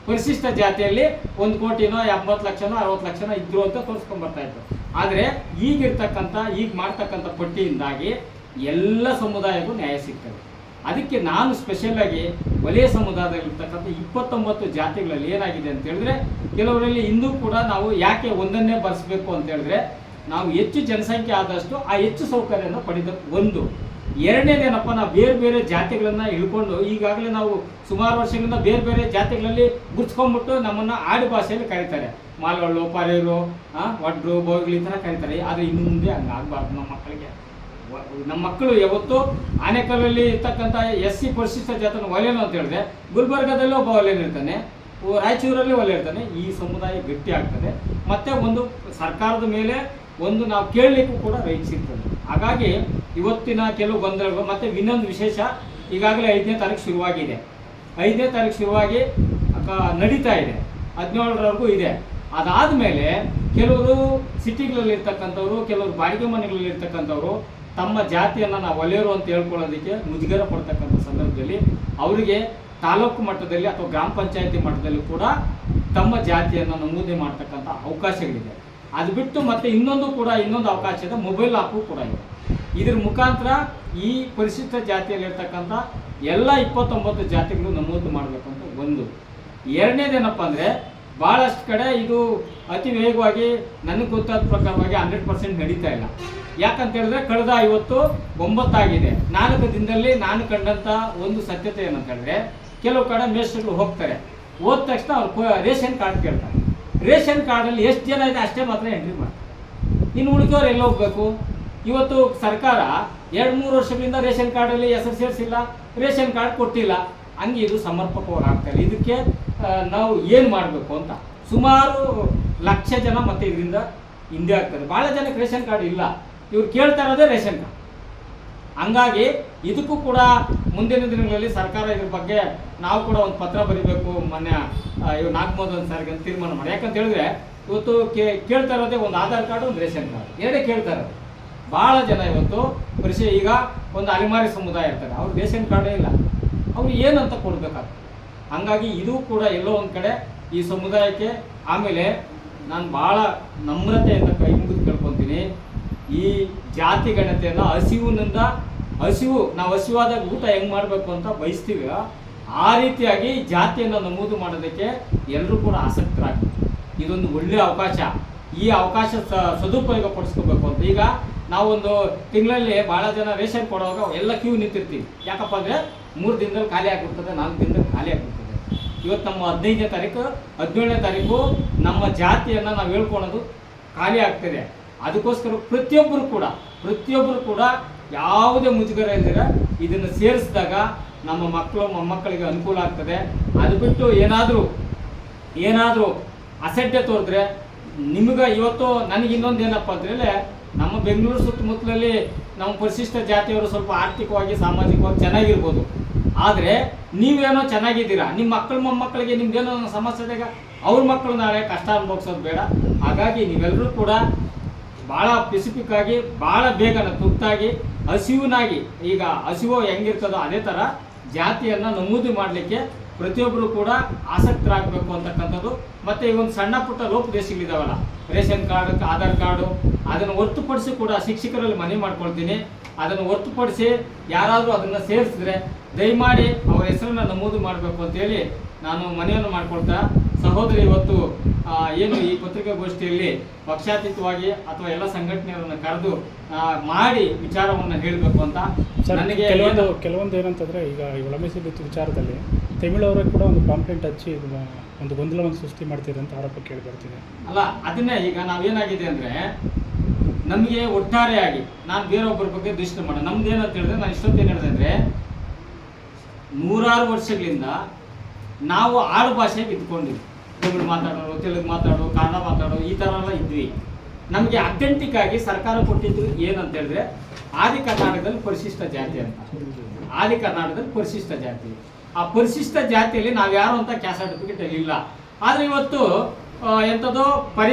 S3: ಪರಿಶಿಷ್ಟ ಜಾತಿಯಲ್ಲಿ 1 ಕೋಟಿನೋ 80 ಲಕ್ಷನೋ 60 ಲಕ್ಷನೋ ಇದ್ರು ಅಂತ ತೋರಿಸ್ಕೊಂಡ್ಬರ್ತಾ ಇತ್ತು. ಆದರೆ ಈಗ ಮಾಡ್ತಕ್ಕಂಥ ಪಟ್ಟಿಯಿಂದಾಗಿ ಎಲ್ಲ ಸಮುದಾಯಕ್ಕೂ ನ್ಯಾಯ ಸಿಗ್ತದೆ. ಅದಕ್ಕೆ ನಾನು ಸ್ಪೆಷಲಾಗಿ ವಲಯ ಸಮುದಾಯದಲ್ಲಿರ್ತಕ್ಕಂಥ 29 ಜಾತಿಗಳಲ್ಲಿ ಏನಾಗಿದೆ ಅಂತ ಹೇಳಿದ್ರೆ, ಕೆಲವರಲ್ಲಿ ಇಂದು ಕೂಡ ನಾವು ಯಾಕೆ ಒಂದನ್ನೇ ಬರೆಸಬೇಕು ಅಂತ ಹೇಳಿದ್ರೆ, ನಾವು ಹೆಚ್ಚು ಜನಸಂಖ್ಯೆ ಆದಷ್ಟು ಆ ಹೆಚ್ಚು ಸೌಕರ್ಯನ ಪಡೆದ ಒಂದು. ಎರಡನೇದೇನಪ್ಪ, ನಾವು ಬೇರೆ ಬೇರೆ ಜಾತಿಗಳನ್ನು ಇಳ್ಕೊಂಡು ಈಗಾಗಲೇ ನಾವು ಸುಮಾರು ವರ್ಷಗಳಿಂದ ಬೇರೆ ಬೇರೆ ಜಾತಿಗಳಲ್ಲಿ ಗುರ್ಸ್ಕೊಂಡ್ಬಿಟ್ಟು ನಮ್ಮನ್ನು ಆಡು ಭಾಷೆಯಲ್ಲಿ ಕರೀತಾರೆ. ಮಾಲ್ವಳ್ಳು, ಪಾರೇರು, ಒಡ್ರು, ಬೋಗಿಗಳು ಈ ಥರ ಕರೀತಾರೆ. ಆದರೆ ಇನ್ನು ಮುಂದೆ ಹಂಗಾಗಬಾರ್ದು. ನಮ್ಮ ಮಕ್ಕಳು ಯಾವತ್ತು ಆನೇಕಲ್ಲಲ್ಲಿ ಇರ್ತಕ್ಕಂಥ SC ಪರಿಶಿಷ್ಟ ಜಾತಿನ ವಲಯನು ಅಂತ ಹೇಳಿದ್ರೆ, ಗುಲ್ಬರ್ಗದಲ್ಲಿ ಒಬ್ಬ ವಲಯನ ಇರ್ತಾನೆ, ರಾಯಚೂರಲ್ಲಿ ವಲಯ ಇರ್ತಾನೆ. ಈ ಸಮುದಾಯ ಗಟ್ಟಿ ಆಗ್ತದೆ. ಮತ್ತು ಒಂದು ಸರ್ಕಾರದ ಮೇಲೆ ಒಂದು ನಾವು ಕೇಳಲಿಕ್ಕೂ ಕೂಡ ರೈಟ್ ಸಿಗ್ತದೆ. ಹಾಗಾಗಿ ಇವತ್ತಿನ ಕೆಲವು ಗೊಂದಲಗಳು. ಮತ್ತು ಇನ್ನೊಂದು ವಿಶೇಷ, ಈಗಾಗಲೇ 5ನೇ ತಾರೀಕು ಶುರುವಾಗಿದೆ. 5ನೇ ತಾರೀಕು ಶುರುವಾಗಿ ನಡೀತಾ ಇದೆ, 17ರವರೆಗೂ ಇದೆ. ಅದಾದಮೇಲೆ ಕೆಲವರು ಸಿಟಿಗಳಲ್ಲಿರ್ತಕ್ಕಂಥವ್ರು, ಕೆಲವರು ಬಾಡಿಗೆ ಮನೆಗಳಲ್ಲಿರ್ತಕ್ಕಂಥವ್ರು ತಮ್ಮ ಜಾತಿಯನ್ನು ನಾವು ವಲಯರು ಅಂತ ಹೇಳ್ಕೊಳ್ಳೋದಕ್ಕೆ ಮುಜುಗರ ಪಡ್ತಕ್ಕಂಥ ಸಂದರ್ಭದಲ್ಲಿ ಅವರಿಗೆ ತಾಲೂಕು ಮಟ್ಟದಲ್ಲಿ ಅಥವಾ ಗ್ರಾಮ ಪಂಚಾಯತಿ ಮಟ್ಟದಲ್ಲಿ ಕೂಡ ತಮ್ಮ ಜಾತಿಯನ್ನು ನಮೂದಿ ಮಾಡ್ತಕ್ಕಂಥ ಅವಕಾಶಗಳಿದೆ. ಅದು ಬಿಟ್ಟು ಮತ್ತೆ ಇನ್ನೊಂದು ಅವಕಾಶ ಇದೆ, ಮೊಬೈಲ್ ಆ್ಯಪು ಕೂಡ ಇದೆ. ಇದ್ರ ಮುಖಾಂತರ ಈ ಪರಿಶಿಷ್ಟ ಜಾತಿಯಲ್ಲಿರ್ತಕ್ಕಂಥ ಎಲ್ಲ 29 ಜಾತಿಗಳು ನಮೂದು ಮಾಡಬೇಕಂತ ಒಂದು. ಎರಡನೇದೇನಪ್ಪ ಅಂದರೆ, ಭಾಳಷ್ಟು ಕಡೆ ಇದು ಅತಿ ವೇಗವಾಗಿ ನನಗೆ ಗೊತ್ತಾದ ಪ್ರಕಾರವಾಗಿ 100% ನಡೀತಾ ಇಲ್ಲ. ಯಾಕಂತ ಹೇಳಿದ್ರೆ ಕಳೆದ 59 ಆಗಿದೆ. 4 ದಿನದಲ್ಲಿ ನಾನು ಕಂಡಂಥ ಒಂದು ಸತ್ಯತೆ ಏನಂತ ಹೇಳಿದ್ರೆ, ಕೆಲವು ಕಡೆ ಮೇಸ್ಟ್ರುಗಳು ಹೋಗ್ತಾರೆ, ಹೋದ ತಕ್ಷಣ ಅವ್ರು ರೇಷನ್ ಕಾರ್ಡ್ ಕೇಳ್ತಾರೆ. ರೇಷನ್ ಕಾರ್ಡಲ್ಲಿ ಎಷ್ಟು ಜನ ಇದೆ ಅಷ್ಟೇ ಮಾತ್ರ ಎಂಟ್ರಿ ಮಾಡ್ತಾರೆ. ಇನ್ನು ಉಳಿದವ್ರು ಎಲ್ಲ ಹೋಗ್ಬೇಕು? ಇವತ್ತು ಸರ್ಕಾರ 2-3 ವರ್ಷಗಳಿಂದ ರೇಷನ್ ಕಾರ್ಡಲ್ಲಿ ಹೆಸರು ಸೇರಿಸಿಲ್ಲ, ರೇಷನ್ ಕಾರ್ಡ್ ಕೊಟ್ಟಿಲ್ಲ. ಹಂಗೆ ಇದು ಸಮರ್ಪಕವಾಗಿ ಆಗ್ತಾಯಿಲ್ಲ. ಇದಕ್ಕೆ ನಾವು ಏನು ಮಾಡಬೇಕು ಅಂತ ಸುಮಾರು ಲಕ್ಷ ಜನ ಮತ್ತೆ ಇದರಿಂದ ಹಿಂದೆ ಆಗ್ತಾರೆ. ಭಾಳ ಜನಕ್ಕೆ ರೇಷನ್ ಕಾರ್ಡ್ ಇಲ್ಲ, ಇವ್ರು ಕೇಳ್ತಾ ಇರೋದೇ ರೇಷನ್ ಕಾರ್ಡ್. ಹಂಗಾಗಿ ಇದಕ್ಕೂ ಕೂಡ ಮುಂದಿನ ದಿನಗಳಲ್ಲಿ ಸರ್ಕಾರ ಇದ್ರ ಬಗ್ಗೆ ನಾವು ಕೂಡ ಒಂದು ಪತ್ರ ಬರೀಬೇಕು. ಮೊನ್ನೆ ಇವ್ರು ನಾಗಮೋಹನ್ ಸರ್ಗೆ ತೀರ್ಮಾನ ಮಾಡಿ. ಯಾಕಂತ ಹೇಳಿದ್ರೆ ಇವತ್ತು ಕೇಳ್ತಾ ಇರೋದೇ ಒಂದು ಆಧಾರ್ ಕಾರ್ಡು, ಒಂದು ರೇಷನ್ ಕಾರ್ಡ್, ಎರಡೇ ಕೇಳ್ತಾ ಇರೋದು. ಭಾಳ ಜನ ಇವತ್ತು ಈಗ ಒಂದು ಅಲೆಮಾರಿ ಸಮುದಾಯ ಇರ್ತಾರೆ, ಅವ್ರು ರೇಷನ್ ಕಾರ್ಡೇ ಇಲ್ಲ, ಅವ್ರು ಏನಂತ ಕೊಡಬೇಕಾಗ್ತದೆ. ಹಂಗಾಗಿ ಇದು ಕೂಡ ಎಲ್ಲೋ ಒಂದು ಕಡೆ ಈ ಸಮುದಾಯಕ್ಕೆ. ಆಮೇಲೆ ನಾನು ಭಾಳ ನಮ್ರತೆಯಿಂದ ಕೈ ಮುಗಿದು ಕೇಳ್ಕೊತೀನಿ, ಈ ಜಾತಿ ಗಣತೆಯನ್ನು ನಾವು ಹಸಿವಾದಾಗ ಊಟ ಹೆಂಗೆ ಮಾಡಬೇಕು ಅಂತ ಬಯಸ್ತೀವಿ, ಆ ರೀತಿಯಾಗಿ ಜಾತಿಯನ್ನು ನಮೂದು ಮಾಡೋದಕ್ಕೆ ಎಲ್ಲರೂ ಕೂಡ ಆಸಕ್ತರಾಗ್ತಾರೆ. ಇದೊಂದು ಒಳ್ಳೆಯ ಅವಕಾಶ. ಈ ಅವಕಾಶ ಸದುಪಯೋಗ ಪಡಿಸ್ಕೋಬೇಕು ಅಂತ. ಈಗ ನಾವೊಂದು ತಿಂಗಳಲ್ಲಿ ಭಾಳ ಜನ ರೇಷನ್ ಕೊಡುವಾಗ ಎಲ್ಲ ಕ್ಯೂ ನಿಂತಿರ್ತೀವಿ. ಯಾಕಪ್ಪ ಅಂದರೆ 3 ದಿನದಲ್ಲಿ ಖಾಲಿ ಆಗಿಬಿಡ್ತದೆ, 4 ದಿನದಲ್ಲಿ ಖಾಲಿ ಆಗಿಬಿಡ್ತದೆ. ಇವತ್ತು ನಮ್ಮ 15ನೇ ತಾರೀಕು 17ನೇ ತಾರೀಕು ನಮ್ಮ ಜಾತಿಯನ್ನು ನಾವು ಹೇಳ್ಕೊಳ್ಳೋದು ಖಾಲಿ ಆಗ್ತದೆ. ಅದಕ್ಕೋಸ್ಕರ ಪ್ರತಿಯೊಬ್ಬರು ಕೂಡ ಯಾವುದೇ ಮುಜುಗರ ಇಲ್ದಿರ ಇದನ್ನು ಸೇರಿಸಿದಾಗ ನಮ್ಮ ಮಕ್ಕಳು ಮೊಮ್ಮಕ್ಕಳಿಗೆ ಅನುಕೂಲ ಆಗ್ತದೆ. ಅದು ಬಿಟ್ಟು ಏನಾದರೂ ಅಸಡ್ಡೆ ತೋರಿದ್ರೆ ನಿಮಗೆ ಇವತ್ತು ನನಗೆ ಇನ್ನೊಂದು ಏನಪ್ಪ ಅಂತೇಳಿ, ನಮ್ಮ ಬೆಂಗಳೂರು ಸುತ್ತಮುತ್ತಲಲ್ಲಿ ನಮ್ಮ ಪರಿಶಿಷ್ಟ ಜಾತಿಯವರು ಸ್ವಲ್ಪ ಆರ್ಥಿಕವಾಗಿ ಸಾಮಾಜಿಕವಾಗಿ ಚೆನ್ನಾಗಿರ್ಬೋದು. ಆದರೆ ನೀವೇನೋ ಚೆನ್ನಾಗಿದ್ದೀರಾ, ನಿಮ್ಮ ಮಕ್ಕಳು ಮೊಮ್ಮಕ್ಕಳಿಗೆ ನಿಮ್ದೇನೋ ಸಮಸ್ಯೆದಾಗ ಅವ್ರ ಮಕ್ಕಳು ನಾಳೆ ಕಷ್ಟ ಅನುಭವಿಸೋದು ಬೇಡ. ಹಾಗಾಗಿ ನೀವೆಲ್ಲರೂ ಕೂಡ ಭಾಳ ಸ್ಪೆಸಿಫಿಕ್ ಆಗಿ ಭಾಳ ಬೇಗನೆ ತುರ್ತಾಗಿ ಹಸಿವಿನಾಗಿ, ಈಗ ಹಸಿವು ಹೆಂಗಿರ್ತದೋ ಅದೇ ಥರ ಜಾತಿಯನ್ನು ನಮೂದು ಮಾಡಲಿಕ್ಕೆ ಪ್ರತಿಯೊಬ್ಬರು ಕೂಡ ಆಸಕ್ತರಾಗಬೇಕು ಅಂತಕ್ಕಂಥದ್ದು. ಮತ್ತು ಈ ಒಂದು ಸಣ್ಣ ಪುಟ್ಟ ಲೋಪದೇಶಗಳಿದಾವಲ್ಲ, ರೇಷನ್ ಕಾರ್ಡ್, ಆಧಾರ್ ಕಾರ್ಡು, ಅದನ್ನು ಹೊರತುಪಡಿಸಿ ಕೂಡ ಶಿಕ್ಷಕರಲ್ಲಿ ಮನವಿ ಮಾಡ್ಕೊಳ್ತೀನಿ. ಅದನ್ನು ಹೊರತುಪಡಿಸಿ ಯಾರಾದರೂ ಅದನ್ನು ಸೇರಿಸಿದ್ರೆ ದಯಮಾಡಿ ಅವರ ಹೆಸರನ್ನು ನಮೂದು ಮಾಡಬೇಕು ಅಂತೇಳಿ ನಾನು ಮನವಿಯನ್ನು ಮಾಡ್ಕೊಳ್ತಾ, ಸಹೋದರಿ ಇವತ್ತು ಏನು ಈ ಪತ್ರಿಕಾಗೋಷ್ಠಿಯಲ್ಲಿ ಪಕ್ಷಾತೀತವಾಗಿ ಅಥವಾ ಎಲ್ಲ ಸಂಘಟನೆಗಳನ್ನು ಕರೆದು ಮಾಡಿ ವಿಚಾರವನ್ನು ಹೇಳಬೇಕು ಅಂತ ನನಗೆ
S4: ಕೆಲವೊಂದು ಏನಂತಂದರೆ, ಈಗ ಈ ಒಳ ಮೀಸಲು ವಿಚಾರದಲ್ಲಿ ತಮಿಳವರಿಗೆ ಕೂಡ ಒಂದು ಕಾಂಪ್ಲೇಂಟ್ ಹಚ್ಚಿ ಒಂದು ಗೊಂದಲವನ್ನು ಸೃಷ್ಟಿ ಮಾಡ್ತಿದೆ ಅಂತ ಆರೋಪ ಕೇಳಿ ಬರ್ತಿದೆ.
S3: ಅಲ್ಲ, ಅದನ್ನೇ ಈಗ ನಾವೇನಾಗಿದೆ ಅಂದರೆ, ನಮಗೆ ಒಟ್ಟಾರೆಯಾಗಿ ನಾನು ಬೇರೊಬ್ಬರ ಬಗ್ಗೆ ದೃಷ್ಟಿ ಮಾಡೋಣ. ನಮ್ದು ಏನಂತ ಹೇಳಿದ್ರೆ, ನಾನು ಇಷ್ಟೊತ್ತೇನು ಹೇಳಿದೆ ಅಂದರೆ, ನೂರಾರು ವರ್ಷಗಳಿಂದ ನಾವು ಆಡು ಭಾಷೆಗೆ ಇದ್ಕೊಂಡಿವಿ. ತಮಿಳು ಮಾತಾಡೋರು, ತೆಲುಗು ಮಾತಾಡೋರು, ಕನ್ನಡ ಮಾತಾಡೋರು, ಈ ಥರ ಎಲ್ಲ ಇದ್ವಿ. ನಮಗೆ ಅಥೆಂಟಿಕ್ ಆಗಿ ಸರ್ಕಾರ ಕೊಟ್ಟಿದ್ದು ಏನಂತ ಹೇಳಿದ್ರೆ, ಆದಿ ಕರ್ನಾಟಕದಲ್ಲಿ ಪರಿಶಿಷ್ಟ ಜಾತಿ ಅಂತ. ಆದಿ ಕರ್ನಾಟಕದಲ್ಲಿ ಪರಿಶಿಷ್ಟ ಜಾತಿ, ಆ ಪರಿಶಿಷ್ಟ ಜಾತಿಯಲ್ಲಿ ನಾವ್ಯಾರು ಅಂತ ಕ್ಯಾಸ್ಟ್ ಸರ್ಟಿಫಿಕೇಟ್ ಅಲ್ಲಿ ಇಲ್ಲ. ಆದರೆ ಇವತ್ತು ಎಂಥದ್ದು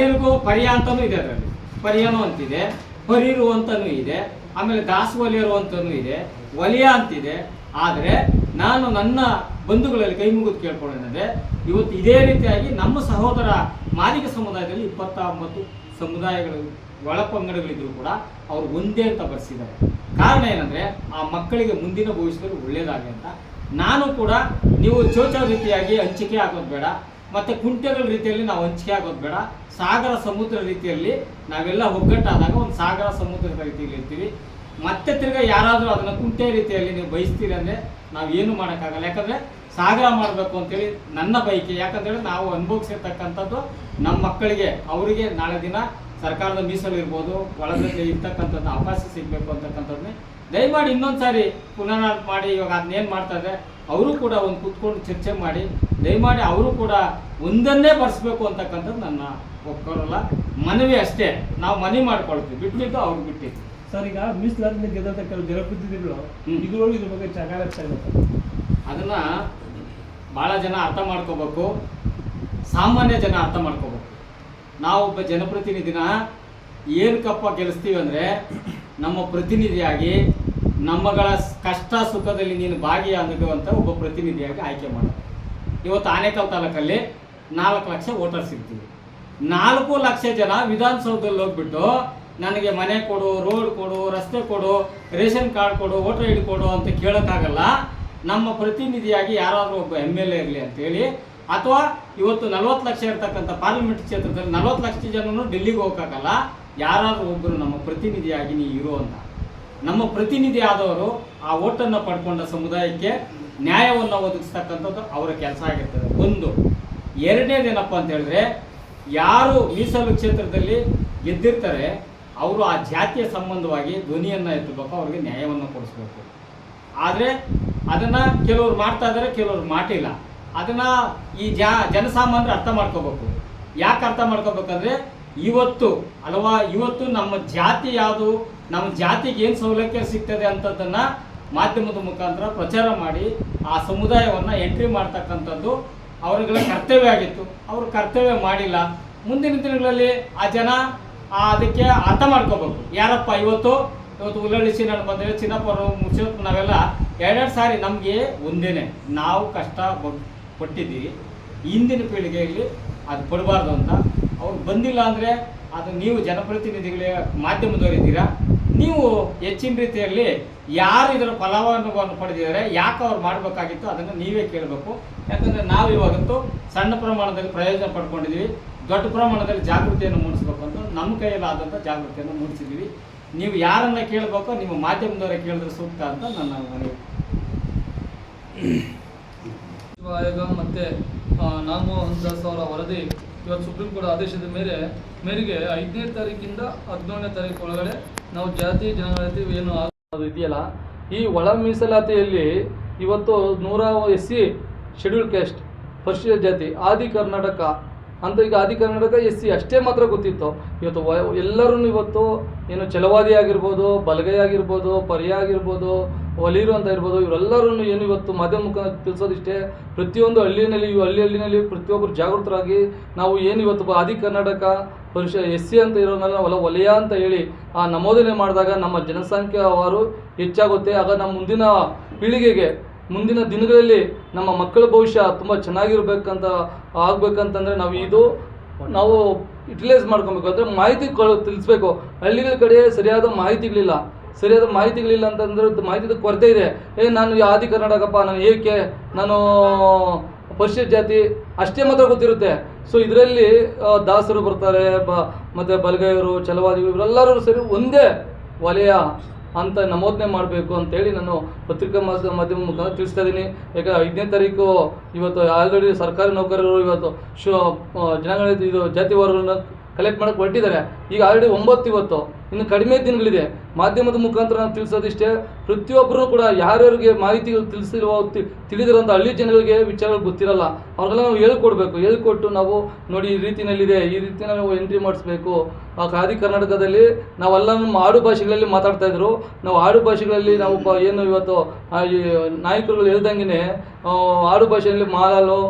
S3: ಪರಿಯ ಅಂತಲೂ ಇದೆ, ಅದರಲ್ಲಿ ಪರಿಯನು ಅಂತಿದೆ, ಪರಿರು ಅಂತಲೂ ಇದೆ, ಆಮೇಲೆ ದಾಸವಲಿಯರು ಅಂತಲೂ ಇದೆ, ವಲಯ ಅಂತಿದೆ. ಆದರೆ ನಾನು ನನ್ನ ಬಂಧುಗಳಲ್ಲಿ ಕೈ ಮುಗಿದು ಕೇಳ್ಕೊಳ್ಳೋದಂದ್ರೆ, ಇವತ್ತು ಇದೇ ರೀತಿಯಾಗಿ ನಮ್ಮ ಸಹೋದರ ಮಾದಿಗ ಸಮುದಾಯದಲ್ಲಿ 29 ಸಮುದಾಯಗಳು ಒಳಪಂಗಡಗಳಿದ್ರು ಕೂಡ ಅವರು ಒಂದೇ ಅಂತ ಬರ್ಸಿದ್ದಾರೆ. ಕಾರಣ ಏನಂದರೆ, ಆ ಮಕ್ಕಳಿಗೆ ಮುಂದಿನ ಭವಿಷ್ಯದಲ್ಲಿ ಒಳ್ಳೆಯದಾಗಲಿ ಅಂತ. ನಾನು ಕೂಡ ನೀವು ಚೋಚ ರೀತಿಯಾಗಿ ಹಂಚಿಕೆ ಆಗೋದು ಬೇಡ, ಮತ್ತು ಕುಂಟೆಗಳ ರೀತಿಯಲ್ಲಿ ನಾವು ಹಂಚಿಕೆ ಆಗೋದು ಬೇಡ. ಸಾಗರ ಸಮುದ್ರ ರೀತಿಯಲ್ಲಿ ನಾವೆಲ್ಲ ಒಗ್ಗಟ್ಟಾದಾಗ ಒಂದು ಸಾಗರ ಸಮುದ್ರದ ರೀತಿಯಲ್ಲಿ ಇರ್ತೀವಿ. ಮತ್ತೆ ತಿರ್ಗಿ ಯಾರಾದರೂ ಅದನ್ನು ಕುಂಟೆ ರೀತಿಯಲ್ಲಿ ನೀವು ಬಯಸ್ತೀರಿ ಅಂದರೆ ನಾವು ಏನು ಮಾಡೋಕ್ಕಾಗಲ್ಲ. ಯಾಕಂದರೆ ಸಾಗರ ಮಾಡಬೇಕು ಅಂತೇಳಿ ನನ್ನ ಬಯಕೆ. ಯಾಕಂತೇಳಿ ನಾವು ಅನುಭವಿಸಿರ್ತಕ್ಕಂಥದ್ದು ನಮ್ಮ ಮಕ್ಕಳಿಗೆ, ಅವರಿಗೆ ನಾಳೆ ದಿನ ಸರ್ಕಾರದ ಮೀಸಲು ಇರ್ಬೋದು, ಒಳಗಡೆ ಇರ್ತಕ್ಕಂಥದ್ದು ಅವಕಾಶ ಸಿಗಬೇಕು ಅಂತಕ್ಕಂಥದ್ದನ್ನೇ ದಯಮಾಡಿ ಇನ್ನೊಂದು ಸಾರಿ ಪುನರಾವರ್ತನೆ ಮಾಡಿ. ಇವಾಗ ಅದನ್ನೇನು ಮಾಡ್ತಾರೆ, ಅವರು ಕೂಡ ಒಂದು ಕೂತ್ಕೊಂಡು ಚರ್ಚೆ ಮಾಡಿ ದಯಮಾಡಿ ಅವರು ಕೂಡ ಒಂದನ್ನೇ ಬರ್ಸ್ಬೇಕು ಅಂತಕ್ಕಂಥದ್ದು ನನ್ನ ಒಪ್ಕೊಳ್ಳಲ್ಲ, ಮನವಿ ಅಷ್ಟೇ. ನಾವು ಮನವಿ ಮಾಡ್ಕೊಳ್ತೀವಿ, ಬಿಟ್ಟಿದ್ದು ಅವ್ರು ಬಿಟ್ಟಿದ್ದು.
S4: ಸರ್, ಈಗ ಮೀಸಲಾತಿನ ಗೆದ್ದಂಥ ಕೆಲವು ಜನಪ್ರತಿನಿಧಿಗಳು ಇದ್ರೊಳಗೆ ಇದ್ರ ಬಗ್ಗೆ ಚಗಾಲಕ್ತಾ ಇದ್ದಾರೆ.
S3: ಅದನ್ನು ಭಾಳ ಜನ ಅರ್ಥ ಮಾಡ್ಕೋಬೇಕು, ಸಾಮಾನ್ಯ ಜನ ಅರ್ಥ ಮಾಡ್ಕೋಬೇಕು. ನಾವೊಬ್ಬ ಜನಪ್ರತಿನಿಧಿನ ಏನಕ್ಕಪ್ಪ ಗೆಲ್ಲಿಸ್ತೀವಿ ಅಂದರೆ, ನಮ್ಮ ಪ್ರತಿನಿಧಿಯಾಗಿ ನಮ್ಮಗಳ ಕಷ್ಟ ಸುಖದಲ್ಲಿ ನೀನು ಭಾಗಿಯಾಗುವಂಥ ಒಬ್ಬ ಪ್ರತಿನಿಧಿಯಾಗಿ ಆಯ್ಕೆ ಮಾಡೋದು. ಇವತ್ತು ಆನೇಕಲ್ ತಾಲೂಕಲ್ಲಿ 4 ಲಕ್ಷ ವೋಟರ್ ಸಿಗ್ತೀವಿ. 4 ಲಕ್ಷ ಜನ ವಿಧಾನಸೌಧದಲ್ಲಿ ಹೋಗ್ಬಿಟ್ಟು ನನಗೆ ಮನೆ ಕೊಡು, ರೋಡ್ ಕೊಡು, ರಸ್ತೆ ಕೊಡು, ರೇಷನ್ ಕಾರ್ಡ್ ಕೊಡು, ವೋಟರ್ ಐ ಡಿ ಕೊಡು ಅಂತ ಕೇಳೋಕ್ಕಾಗಲ್ಲ. ನಮ್ಮ ಪ್ರತಿನಿಧಿಯಾಗಿ ಯಾರಾದರೂ ಒಬ್ಬ MLA ಇರಲಿ ಅಂತೇಳಿ, ಅಥವಾ ಇವತ್ತು 40 ಲಕ್ಷ ಇರ್ತಕ್ಕಂಥ ಪಾರ್ಲಿಮೆಂಟ್ ಕ್ಷೇತ್ರದಲ್ಲಿ 40 ಲಕ್ಷ ಜನನು ಡೆಲ್ಲಿಗೆ ಹೋಗೋಕ್ಕಾಗಲ್ಲ. ಯಾರಾದರೂ ಒಬ್ಬರು ನಮ್ಮ ಪ್ರತಿನಿಧಿಯಾಗಿ ನೀವು ಇರೋ ಅಂತ. ನಮ್ಮ ಪ್ರತಿನಿಧಿ ಆದವರು ಆ ಓಟನ್ನು ಪಡ್ಕೊಂಡ ಸಮುದಾಯಕ್ಕೆ ನ್ಯಾಯವನ್ನು ಒದಗಿಸ್ತಕ್ಕಂಥದ್ದು ಅವರ ಕೆಲಸ ಆಗಿರ್ತದೆ. ಒಂದು. ಎರಡನೇದೇನಪ್ಪ ಅಂತ ಹೇಳಿದ್ರೆ, ಯಾರು ಮೀಸಲು ಕ್ಷೇತ್ರದಲ್ಲಿ ಗೆದ್ದಿರ್ತಾರೆ ಅವರು ಆ ಜಾತಿಯ ಸಂಬಂಧವಾಗಿ ಧ್ವನಿಯನ್ನು ಎತ್ತಬೇಕು, ಅವ್ರಿಗೆ ನ್ಯಾಯವನ್ನು ಕೊಡಿಸ್ಬೇಕು. ಆದರೆ ಅದನ್ನು ಕೆಲವರು ಮಾಡ್ತಾ ಇದ್ದಾರೆ, ಕೆಲವರು ಮಾಡಿಲ್ಲ. ಅದನ್ನು ಈ ಜನಸಾಮಾನ್ಯರು ಅರ್ಥ ಮಾಡ್ಕೋಬೇಕು. ಯಾಕೆ ಅರ್ಥ ಮಾಡ್ಕೋಬೇಕಂದ್ರೆ, ಇವತ್ತು ನಮ್ಮ ಜಾತಿ ಯಾವುದು, ನಮ್ಮ ಜಾತಿಗೆ ಏನು ಸೌಲಭ್ಯ ಸಿಗ್ತದೆ ಅಂಥದ್ದನ್ನು ಮಾಧ್ಯಮದ ಮುಖಾಂತರ ಪ್ರಚಾರ ಮಾಡಿ ಆ ಸಮುದಾಯವನ್ನು ಎಂಟ್ರಿ ಮಾಡ್ತಕ್ಕಂಥದ್ದು ಅವರುಗಳ ಕರ್ತವ್ಯ ಆಗಿತ್ತು. ಅವರು ಕರ್ತವ್ಯ ಮಾಡಿಲ್ಲ. ಮುಂದಿನ ದಿನಗಳಲ್ಲಿ ಆ ಜನ ಅದಕ್ಕೆ ಅರ್ಥ ಮಾಡ್ಕೋಬೇಕು. ಯಾರಪ್ಪ ಇವತ್ತು ಉಲ್ಲಳ್ಳಿ ಸೀನಣ್ಣ ಬಂದರೆ, ಚಿನ್ನಪ್ಪರು, ಮುಚ್ಚಪ್ಪ, ನಾವೆಲ್ಲ 2 ಸಾರಿ ನಮಗೆ ಒಂದೇನೆ ನಾವು ಕಷ್ಟ ಪಟ್ಟಿದ್ದೀವಿ. ಹಿಂದಿನ ಪೀಳಿಗೆಯಲ್ಲಿ ಅದು ಪಡಬಾರ್ದು ಅಂತ. ಅವ್ರು ಬಂದಿಲ್ಲ ಅಂದರೆ ಅದು ನೀವು ಜನಪ್ರತಿನಿಧಿಗಳೇ ಮಾಧ್ಯಮದವರಿದ್ದೀರಾ, ನೀವು ಹೆಚ್ಚಿನ ರೀತಿಯಲ್ಲಿ ಯಾರು ಇದರ ಫಲಾನುಭವವನ್ನು ಪಡೆದಿದ್ದಾರೆ, ಯಾಕೆ ಅವ್ರು ಮಾಡಬೇಕಾಗಿತ್ತು ಅದನ್ನು ನೀವೇ ಕೇಳಬೇಕು. ಯಾಕಂದರೆ ನಾವು ಇವಾಗಂತೂ ಸಣ್ಣ ಪ್ರಮಾಣದಲ್ಲಿ ಪ್ರಯೋಜನ ಪಡ್ಕೊಂಡಿದ್ದೀವಿ, ದೊಡ್ಡ ಪ್ರಮಾಣದಲ್ಲಿ ಜಾಗೃತಿಯನ್ನು ಮೂಡಿಸ್ಬೇಕು ಅಂತ ನಮ್ಮ ಕೈಯಲ್ಲಾದಂಥ ಜಾಗೃತಿಯನ್ನು ಮೂಡಿಸಿದ್ದೀವಿ. ನೀವು ಯಾರನ್ನು ಕೇಳಬೇಕೋ ನಿಮ್ಮ ಮಾಧ್ಯಮದವರೇ ಕೇಳಿದ್ರೆ ಸೂಕ್ತ ಅಂತ ನನ್ನ ಮನವಿ.
S5: ಆಯೋಗ ಮತ್ತು ನಾಗಮೋಹನ್ ದಾಸ್ ಅವರ ವರದಿ ಇವತ್ತು ಸುಪ್ರೀಂ ಕೋರ್ಟ್ ಆದೇಶದ ಮೇರೆಗೆ 5ನೇ ತಾರೀಕಿಂದ 17ನೇ ತಾರೀಕು ಒಳಗಡೆ ನಾವು ಜಾತಿ ಜನಗಣತಿ ಏನು ಅದು ಇದೆಯಲ್ಲ, ಈ ಒಳ ಮೀಸಲಾತಿಯಲ್ಲಿ ಇವತ್ತು 100 SC ಶೆಡ್ಯೂಲ್ ಕ್ಯಾಸ್ಟ್ ಪರಿಶಿಷ್ಟ ಜಾತಿ ಆದಿ ಕರ್ನಾಟಕ ಅಂತ. ಈಗ ಆದಿ ಕರ್ನಾಟಕ SC ಅಷ್ಟೇ ಮಾತ್ರ ಗೊತ್ತಿತ್ತು. ಇವತ್ತು ಎಲ್ಲರೂ ಇವತ್ತು ಏನು ಛಲವಾದಿ ಆಗಿರ್ಬೋದು, ಬಲಗೈ ಆಗಿರ್ಬೋದು, ಪರಿಯ ಆಗಿರ್ಬೋದು, ವಲೀರು ಅಂತ ಇರ್ಬೋದು, ಇವರೆಲ್ಲರೂ ಏನು ಇವತ್ತು ಮಾಧ್ಯಮ ಮುಖಾಂತರ ತಿಳಿಸೋದಿಷ್ಟೇ, ಪ್ರತಿಯೊಂದು ಹಳ್ಳಿನಲ್ಲಿ ಹಳ್ಳಿನಲ್ಲಿ ಪ್ರತಿಯೊಬ್ಬರು ಜಾಗೃತರಾಗಿ ನಾವು ಏನು ಇವತ್ತು ಆದಿ ಕರ್ನಾಟಕ SC ಅಂತ ಇರೋನೆಲ್ಲ ವಲಯ ಅಂತ ಹೇಳಿ ಆ ನಮೂದನೆ ಮಾಡಿದಾಗ ನಮ್ಮ ಜನಸಂಖ್ಯಾವಾರು ಹೆಚ್ಚಾಗುತ್ತೆ. ಆಗ ನಮ್ಮ ಮುಂದಿನ ಪೀಳಿಗೆಗೆ ಮುಂದಿನ ದಿನಗಳಲ್ಲಿ ನಮ್ಮ ಮಕ್ಕಳ ಭವಿಷ್ಯ ತುಂಬ ಆಗ್ಬೇಕಂತಂದರೆ ನಾವು ಯುಟಿಲೈಸ್ ಮಾಡ್ಕೊಬೇಕು. ಅಂದರೆ ಮಾಹಿತಿ ತಿಳಿಸ್ಬೇಕು. ಹಳ್ಳಿಗಳ ಕಡೆ ಸರಿಯಾದ ಮಾಹಿತಿಗಳಿಲ್ಲ ಅಂತಂದ್ರೆ ಮಾಹಿತಿ ಕೊರತೆ ಇದೆ. ನಾನು ಆದಿ ಕರ್ನಾಟಕಪ್ಪ, ನಾನು ಪರಿಶಿಷ್ಟ ಜಾತಿ ಅಷ್ಟೇ ಮಾತ್ರ ಗೊತ್ತಿರುತ್ತೆ. ಸೊ ಇದರಲ್ಲಿ ದಾಸರು ಬರ್ತಾರೆ, ಮತ್ತು ಬಲಗೈಯವರು, ಛಲವಾದಿಗಳು ಇವರೆಲ್ಲರೂ ಸೇರಿ ಒಂದೇ ವಲಯ ಅಂತ ನಮೂದನೆ ಮಾಡಬೇಕು ಅಂತೇಳಿ ನಾನು ಪತ್ರಿಕಾ ಮಾಧ್ಯಮ ಮುಖಾಂತರ ತಿಳಿಸ್ತಾ ಇದ್ದೀನಿ. ಯಾಕೆ 5ನೇ ತಾರೀಕು ಇವತ್ತು ಆಲ್ರೆಡಿ ಸರ್ಕಾರಿ ನೌಕರರು ಇವತ್ತು ಜನಗಣತಿ ಜಾತಿ ವರ್ಗಗಳನ್ನ ಕಲೆಕ್ಟ್ ಮಾಡೋಕ್ಕೆ ಹೊರಟಿದ್ದಾರೆ. ಈಗ ಆಲ್ರೆಡಿ 9 ಇವತ್ತು, ಇನ್ನು ಕಡಿಮೆ ದಿನಗಳಿದೆ. ಮಾಧ್ಯಮದ ಮುಖಾಂತರ ನಾವು ತಿಳಿಸೋದಿಷ್ಟೇ, ಪ್ರತಿಯೊಬ್ಬರೂ ಕೂಡ ಯಾರ್ಯಾರಿಗೆ ಮಾಹಿತಿಗಳು ತಿಳಿದಿರೋಂಥ ಹಳ್ಳಿ ಜನಗಳಿಗೆ ವಿಚಾರಗಳು ಗೊತ್ತಿರಲ್ಲ, ಅವ್ರಿಗೆಲ್ಲ ನಾವು ಹೇಳ್ಕೊಟ್ಟು ನಾವು ನೋಡಿ ಈ ರೀತಿಯಲ್ಲಿದೆ, ಈ ರೀತಿನ ನಾವು ಎಂಟ್ರಿ ಮಾಡಿಸ್ಬೇಕು. ಆದಿ ಕರ್ನಾಟಕದಲ್ಲಿ ನಾವೆಲ್ಲ ನಮ್ಮ ಆಡು ಭಾಷೆಗಳಲ್ಲಿ ಮಾತಾಡ್ತಾ ಇದ್ರು. ನಾವು ಆಡು ಭಾಷೆಗಳಲ್ಲಿ ನಾವು ಏನು ಇವತ್ತು ಈ ನಾಯಕರುಗಳು ಹೇಳ್ದಂಗೆ ಆಡು ಭಾಷೆಯಲ್ಲಿ ಮಾಲಾಲು,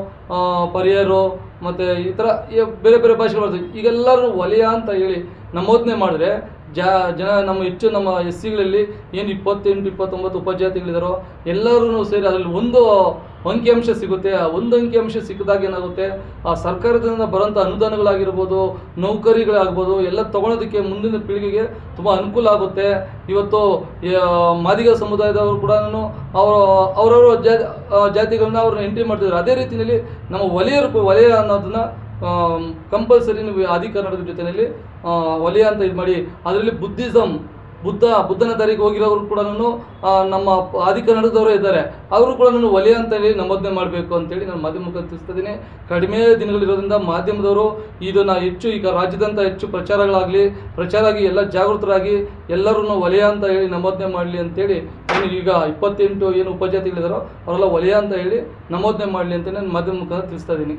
S5: ಪರಿಯರು ಮತ್ತು ಈ ಥರ ಬೇರೆ ಬೇರೆ ಭಾಷೆಗಳು ಬರ್ತದೆ. ಈಗೆಲ್ಲರೂ ವಲಯ ಅಂತ ಹೇಳಿ ನಮೂದನೆ ಮಾಡಿದ್ರೆ ನಮ್ಮ ಹೆಚ್ಚು ನಮ್ಮ SCಗಳಲ್ಲಿ ಏನು 28, 29 ಉಪಜಾತಿಗಳಿದಾರೋ ಎಲ್ಲರೂ ಸೇರಿ ಅದರಲ್ಲಿ ಒಂದು ಅಂಕಿಅಂಶ ಸಿಗುತ್ತೆ. ಆ ಒಂದು ಅಂಕಿಅಂಶ ಸಿಕ್ಕಿದಾಗ ಏನಾಗುತ್ತೆ, ಆ ಸರ್ಕಾರದಿಂದ ಬರೋಂಥ ಅನುದಾನಗಳಾಗಿರ್ಬೋದು, ನೌಕರಿಗಳಾಗ್ಬೋದು, ಎಲ್ಲ ತೊಗೊಳೋದಕ್ಕೆ ಮುಂದಿನ ಪೀಳಿಗೆಗೆ ತುಂಬ ಅನುಕೂಲ ಆಗುತ್ತೆ. ಇವತ್ತು ಮಾದಿಗ ಸಮುದಾಯದವರು ಕೂಡ ಅವರವರ ಜಾತಿಗಳನ್ನ ಅವ್ರನ್ನ ಎಂಟ್ರಿ ಮಾಡ್ತಿದ್ದಾರೆ. ಅದೇ ರೀತಿಯಲ್ಲಿ ನಮ್ಮ ವಲಯ ಅನ್ನೋದನ್ನ ಕಂಪಲ್ಸರಿ ನೀವು ಆದಿ ಕರ್ನಾಟಕದ ಜೊತೆಯಲ್ಲಿ ವಲಯ ಅಂತ ಇದು ಮಾಡಿ, ಅದರಲ್ಲಿ ಬುದ್ಧನ ದಾರಿಗೆ ಹೋಗಿರೋರು ಕೂಡ ನಮ್ಮ ಆದಿ ಕರ್ನಾಟಕದವರೇ ಇದ್ದಾರೆ. ಅವರು ಕೂಡ ವಲಯ ಅಂತ ಹೇಳಿ ನಮೂದನೆ ಮಾಡಬೇಕು ಅಂತೇಳಿ ನಾನು ಮಾಧ್ಯಮ ಮುಖಾಂತರ ತಿಳಿಸ್ತಾ ಇದ್ದೀನಿ. ಕಡಿಮೆ ದಿನಗಳಿರೋದ್ರಿಂದ ಮಾಧ್ಯಮದವರು ಇದನ್ನು ಹೆಚ್ಚು ಈಗ ರಾಜ್ಯದಂತ ಹೆಚ್ಚು ಪ್ರಚಾರ ಆಗಿ ಎಲ್ಲ ಜಾಗೃತರಾಗಿ ಎಲ್ಲರೂ ವಲಯ ಅಂತ ಹೇಳಿ ನಮೂದನೆ ಮಾಡಲಿ ಅಂತೇಳಿ ಈಗ 28 ಏನು ಉಪಜಾತಿಗಳಿದಾರೋ ಅವರೆಲ್ಲ ವಲಯ ಅಂತ ಹೇಳಿ ನಮೂದನೆ ಮಾಡಲಿ ಅಂತ ನಾನು ಮಾಧ್ಯಮ ಮುಖಾಂತರ ತಿಳಿಸ್ತಾ ಇದ್ದೀನಿ.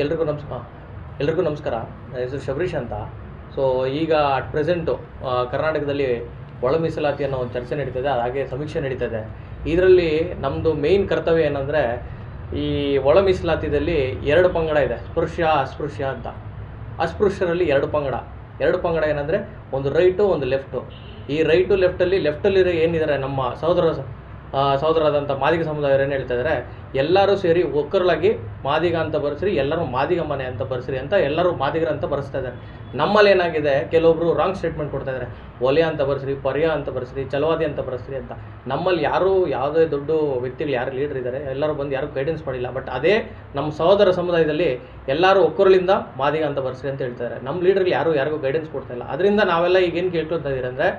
S6: ಎಲ್ರಿಗೂ ನಮಸ್ಕಾರ. ನನ್ನ ಹೆಸರು ಶಬರೀಶ್ ಅಂತ. ಸೊ ಈಗ ಅಟ್ ಪ್ರೆಸೆಂಟು ಕರ್ನಾಟಕದಲ್ಲಿ ಒಳ ಮೀಸಲಾತಿ ಅನ್ನೋ ಒಂದು ಚರ್ಚೆ ನಡೀತದೆ, ಹಾಗೆ ಸಮೀಕ್ಷೆ ನಡೀತದೆ. ಇದರಲ್ಲಿ ನಮ್ಮದು ಮೇಯ್ನ್ ಕರ್ತವ್ಯ ಏನಂದರೆ, ಈ ಒಳ ಮೀಸಲಾತಿಯಲ್ಲಿ 2 ಪಂಗಡ ಇದೆ, ಸ್ಪೃಶ್ಯ ಅಸ್ಪೃಶ್ಯ ಅಂತ. ಅಸ್ಪೃಶ್ಯರಲ್ಲಿ 2 ಪಂಗಡ ಏನಂದರೆ, ಒಂದು ರೈಟು ಒಂದು ಲೆಫ್ಟು. ಈ ರೈಟು ಲೆಫ್ಟಲ್ಲಿರೋ ಏನಿದ್ದಾರೆ ನಮ್ಮ ಸಹೋದರರಾದಂಥ ಮಾದಿಗ ಸಮುದಾಯರು ಏನು ಹೇಳ್ತಾ ಇದ್ದಾರೆ, ಎಲ್ಲರೂ ಸೇರಿ ಒಕ್ಕರಲಾಗಿ ಮಾದಿಗ ಅಂತ ಬರೆಸ್ರಿ, ಎಲ್ಲರೂ ಮಾದಿಗ ಮನೆ ಅಂತ ಬರೆಸ್ರಿ ಅಂತ ಎಲ್ಲರೂ ಮಾದಿಗರ ಅಂತ ಬರೆಸ್ತಾ ಇದ್ದಾರೆ. ನಮ್ಮಲ್ಲಿ ಏನಾಗಿದೆ, ಕೆಲವೊಬ್ಬರು ರಾಂಗ್ ಸ್ಟೇಟ್ಮೆಂಟ್ ಕೊಡ್ತಾ ಇದ್ದಾರೆ, ವಲಯ ಅಂತ ಬರೆಸ್ರಿ, ಪರ್ಯ ಅಂತ ಬರೆಸ್ರಿ, ಛಲವಾದಿ ಅಂತ ಬರೆಸ್ರಿ ಅಂತ. ನಮ್ಮಲ್ಲಿ ಯಾವುದೇ ದೊಡ್ಡ ವ್ಯಕ್ತಿಗಳು ಯಾರು ಲೀಡರ್ ಇದ್ದಾರೆ, ಎಲ್ಲರೂ ಬಂದು ಯಾರು ಗೈಡೆನ್ಸ್ ಮಾಡಿಲ್ಲ. ಬಟ್ ಅದೇ ನಮ್ಮ ಸಹೋದರ ಸಮುದಾಯದಲ್ಲಿ ಎಲ್ಲರೂ ಒಕ್ಕರಲಿಂದ ಮಾದಿಗ ಅಂತ ಬರೆಸ್ರಿ ಅಂತ ಹೇಳ್ತಾರೆ. ನಮ್ಮ ಲೀಡರ್ಗಳು ಯಾರಿಗೂ ಗೈಡೆನ್ಸ್ ಕೊಡ್ತಾ ಇಲ್ಲ. ಅದರಿಂದ ನಾವೆಲ್ಲ ಈಗೇನು ಕೇಳ್ಕೊತಾ ಇದ್ದೀರಿ ಅಂದರೆ,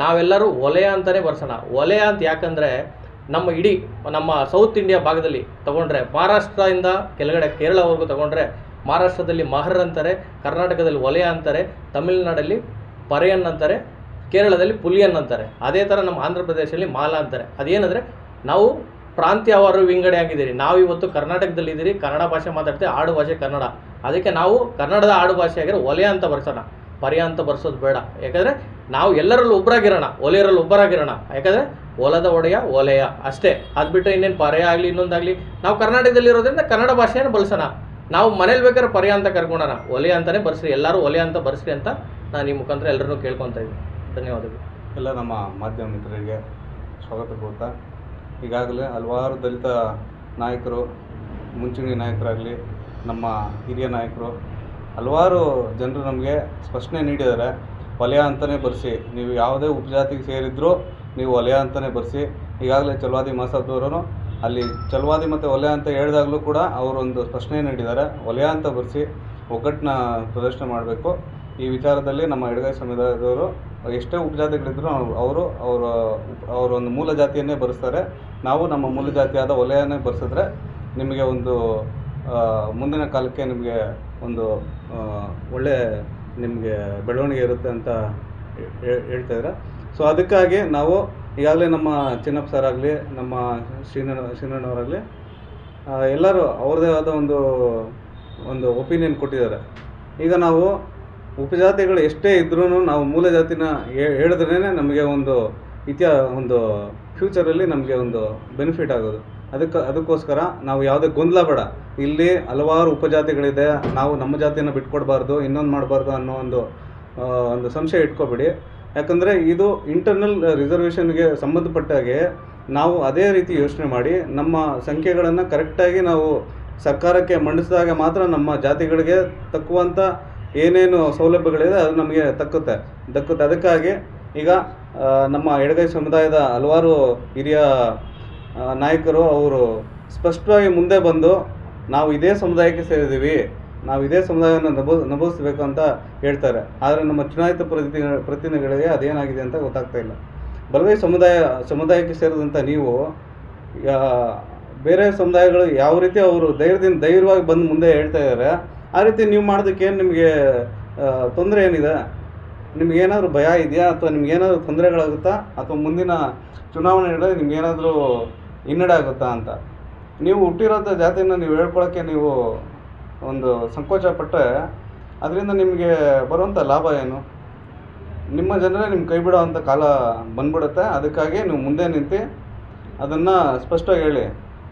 S6: ನಾವೆಲ್ಲರೂ ವಲಯ ಅಂತಲೇ ಬರ್ಸೋಣ. ವಲಯ ಅಂತ ಯಾಕಂದರೆ, ನಮ್ಮ ಸೌತ್ ಇಂಡಿಯಾ ಭಾಗದಲ್ಲಿ ತೊಗೊಂಡ್ರೆ, ಮಹಾರಾಷ್ಟ್ರದಿಂದ ಕೆಳಗಡೆ ಕೇರಳವರೆಗೂ ತೊಗೊಂಡ್ರೆ, ಮಹಾರಾಷ್ಟ್ರದಲ್ಲಿ ಮಹರ್ ಅಂತಾರೆ, ಕರ್ನಾಟಕದಲ್ಲಿ ವಲಯ ಅಂತಾರೆ, ತಮಿಳುನಾಡಲ್ಲಿ ಪರೆಯನ್ ಅಂತಾರೆ, ಕೇರಳದಲ್ಲಿ ಪುಲಿಯನ್ ಅಂತಾರೆ. ಅದೇ ಥರ ನಮ್ಮ ಆಂಧ್ರ ಪ್ರದೇಶದಲ್ಲಿ ಮಾಲಾ ಅಂತಾರೆ. ಅದೇನಂದರೆ, ನಾವು ಪ್ರಾಂತ್ಯವಾರು ವಿಂಗಡೆ ಆಗಿದ್ದೀರಿ. ನಾವು ಇವತ್ತು ಕರ್ನಾಟಕದಲ್ಲಿದ್ದೀರಿ, ಕನ್ನಡ ಭಾಷೆ ಮಾತಾಡ್ತೀವಿ, ಆಡು ಭಾಷೆ ಕನ್ನಡ. ಅದಕ್ಕೆ ನಾವು ಕನ್ನಡದ ಆಡು ಭಾಷೆ ಆಗಿರೋ ವಲಯ ಅಂತ ಬರ್ಸೋಣ, ಪರ್ಯ ಅಂತ ಬರ್ಸೋದು ಬೇಡ. ಯಾಕಂದರೆ ನಾವು ಎಲ್ಲರಲ್ಲೂ ಒಬ್ಬರಾಗಿರೋಣ, ವಲಯರಲ್ಲಿ ಒಬ್ಬರಾಗಿರೋಣ. ಯಾಕಂದರೆ ಹೊಲದ ಒಡೆಯ ವಲಯ ಅಷ್ಟೇ. ಅದು ಬಿಟ್ಟರೆ ಇನ್ನೇನು ಪರ್ಯ ಆಗಲಿ ಇನ್ನೊಂದಾಗಲಿ, ನಾವು ಕರ್ನಾಟಕದಲ್ಲಿರೋದ್ರಿಂದ ಕನ್ನಡ ಭಾಷೆಯನ್ನು ಬಳಸೋಣ. ನಾವು ಮನೇಲಿ ಬೇಕಾದ್ರೆ ಪರ್ಯ ಅಂತ ಕರ್ಕೊಳ್ಳೋಣ, ವಲಯ ಅಂತಲೇ ಬರ್ಸ್ರಿ, ಎಲ್ಲರೂ ವಲಯ ಅಂತ ಬರ್ಸ್ರಿ ಅಂತ ನಾನು ಈ ಮುಖಾಂತರ ಎಲ್ಲರನ್ನೂ ಕೇಳ್ಕೊತಾ ಇದ್ದೀನಿ. ಧನ್ಯವಾದಗಳು.
S7: ಎಲ್ಲ ನಮ್ಮ ಮಾಧ್ಯಮ ಮಿತ್ರರಿಗೆ ಸ್ವಾಗತ ಕೋರ್ತಾ, ಈಗಾಗಲೇ ಹಲವಾರು ದಲಿತ ನಾಯಕರು, ಮುಂಚೂಣಿ ನಾಯಕರಾಗಲಿ, ನಮ್ಮ ಹಿರಿಯ ನಾಯಕರು, ಹಲವಾರು ಜನರು ನಮಗೆ ಸ್ಪಷ್ಟನೆ ನೀಡಿದ್ದಾರೆ. ವಲಯ ಅಂತಲೇ ಬರೆಸಿ, ನೀವು ಯಾವುದೇ ಉಪಜಾತಿಗೆ ಸೇರಿದ್ರೂ ನೀವು ವಲಯ ಅಂತಲೇ ಬರೆಸಿ. ಈಗಾಗಲೇ ಛಲವಾದಿ ಮಾಸಾಬ್ದವರು ಅಲ್ಲಿ ಛಲವಾದಿ ಮತ್ತು ವಲಯ ಅಂತ ಹೇಳಿದಾಗಲೂ ಕೂಡ ಅವರೊಂದು ಸ್ಪಷ್ಟನೆ ನೀಡಿದ್ದಾರೆ, ವಲಯ ಅಂತ ಬರೆಸಿ ಒಗ್ಗಟ್ಟನ್ನ ಪ್ರದರ್ಶನ ಮಾಡಬೇಕು. ಈ ವಿಚಾರದಲ್ಲಿ ನಮ್ಮ ಎಡಗೈ ಸಮುದಾಯದವರು ಎಷ್ಟೇ ಉಪಜಾತಿಗಳಿದ್ರೂ ಅವರೊಂದು ಮೂಲ ಜಾತಿಯನ್ನೇ ಬರೆಸ್ತಾರೆ. ನಾವು ನಮ್ಮ ಮೂಲ ಜಾತಿಯಾದ ವಲಯನೇ ಬರೆಸಿದ್ರೆ ನಿಮಗೆ ಒಂದು ಮುಂದಿನ ಕಾಲಕ್ಕೆ ನಿಮಗೆ ಒಂದು ಒಳ್ಳೆ ನಿಮಗೆ ಬೆಳವಣಿಗೆ ಇರುತ್ತೆ ಅಂತ ಹೇಳ್ತಾಯಿದ್ದಾರೆ. ಸೊ ಅದಕ್ಕಾಗಿ ನಾವು ಈಗಾಗಲೇ ನಮ್ಮ ಚಿನ್ನಪ್ಪ ಸರ್ ಆಗಲಿ, ನಮ್ಮ ಶ್ರೀನಣ್ಣವರಾಗಲಿ ಎಲ್ಲರೂ ಅವ್ರದ್ದೇ ಆದ ಒಂದು ಒಪಿನಿಯನ್ ಕೊಟ್ಟಿದ್ದಾರೆ. ಈಗ ನಾವು ಉಪಜಾತಿಗಳು ಎಷ್ಟೇ ಇದ್ರೂ ನಾವು ಮೂಲ ಜಾತಿನ ಹೇಳಿದ್ರೇ ನಮಗೆ ಒಂದು ಫ್ಯೂಚರಲ್ಲಿ ನಮಗೆ ಒಂದು ಬೆನಿಫಿಟ್ ಆಗೋದು. ಅದಕ್ಕೋಸ್ಕರ ನಾವು ಯಾವುದೇ ಗೊಂದಲ ಬೇಡ. ಇಲ್ಲಿ ಹಲವಾರು ಉಪಜಾತಿಗಳಿದೆ, ನಾವು ನಮ್ಮ ಜಾತಿಯನ್ನು ಬಿಟ್ಕೊಡ್ಬಾರ್ದು, ಇನ್ನೊಂದು ಮಾಡಬಾರ್ದು ಅನ್ನೋ ಒಂದು ಸಂಶಯ ಇಟ್ಕೊಬೇಡಿ. ಯಾಕಂದರೆ ಇದು ಇಂಟರ್ನಲ್ ರಿಸರ್ವೇಷನ್ಗೆ ಸಂಬಂಧಪಟ್ಟಾಗೆ ನಾವು ಅದೇ ರೀತಿ ಯೋಚನೆ ಮಾಡಿ ನಮ್ಮ ಸಂಖ್ಯೆಗಳನ್ನು ಕರೆಕ್ಟಾಗಿ ನಾವು ಸರ್ಕಾರಕ್ಕೆ ಮಂಡಿಸಿದಾಗ ಮಾತ್ರ ನಮ್ಮ ಜಾತಿಗಳಿಗೆ ತಕ್ಕುವಂಥ ಏನೇನು ಸೌಲಭ್ಯಗಳಿದೆ ಅದು ನಮಗೆ ದಕ್ಕುತ್ತೆ. ಅದಕ್ಕಾಗಿ ಈಗ ನಮ್ಮ ಎಡಗೈ ಸಮುದಾಯದ ಹಲವಾರು ಹಿರಿಯ ನಾಯಕರು ಅವರು ಸ್ಪಷ್ಟವಾಗಿ ಮುಂದೆ ಬಂದು ನಾವು ಇದೇ ಸಮುದಾಯಕ್ಕೆ ಸೇರಿದ್ದೀವಿ, ನಾವು ಇದೇ ಸಮುದಾಯವನ್ನು ನಭೋಗಿಸ್ಬೇಕು ಅಂತ ಹೇಳ್ತಾರೆ. ಆದರೆ ನಮ್ಮ ಚುನಾಯಿತ ಪ್ರತಿನಿಧಿಗಳಿಗೆ ಅದೇನಾಗಿದೆ ಅಂತ ಗೊತ್ತಾಗ್ತಾ ಇಲ್ಲ. ಬಲಗೈ ಸಮುದಾಯಕ್ಕೆ ಸೇರಿದಂಥ ನೀವು ಬೇರೆ ಸಮುದಾಯಗಳು ಯಾವ ರೀತಿ ಅವರು ಧೈರ್ಯವಾಗಿ ಬಂದು ಮುಂದೆ ಹೇಳ್ತಾ ಇದ್ದಾರೆ, ಆ ರೀತಿ ನೀವು ಮಾಡೋದಕ್ಕೆ ನಿಮಗೆ ತೊಂದರೆ ಏನಿದೆ? ನಿಮಗೇನಾದರೂ ಭಯ ಇದೆಯಾ, ಅಥವಾ ನಿಮಗೇನಾದರೂ ತೊಂದರೆಗಳಾಗುತ್ತಾ, ಅಥವಾ ಮುಂದಿನ ಚುನಾವಣೆಗಳಲ್ಲಿ ನಿಮಗೇನಾದರೂ ಹಿನ್ನಡೆ ಆಗುತ್ತಾ ಅಂತ? ನೀವು ಹುಟ್ಟಿರೋಂಥ ಜಾತಿಯನ್ನು ನೀವು ಹೇಳ್ಕೊಳ್ಳೋಕ್ಕೆ ನೀವು ಒಂದು ಸಂಕೋಚ ಪಟ್ಟರೆ ಅದರಿಂದ ನಿಮಗೆ ಬರುವಂಥ ಲಾಭ ಏನು? ನಿಮ್ಮ ಜನರೇ ನಿಮ್ಮ ಕೈ ಬಿಡೋವಂಥ ಕಾಲ ಬಂದ್ಬಿಡುತ್ತೆ. ಅದಕ್ಕಾಗಿ ನೀವು ಮುಂದೆ ನಿಂತು ಅದನ್ನು ಸ್ಪಷ್ಟವಾಗಿ ಹೇಳಿ.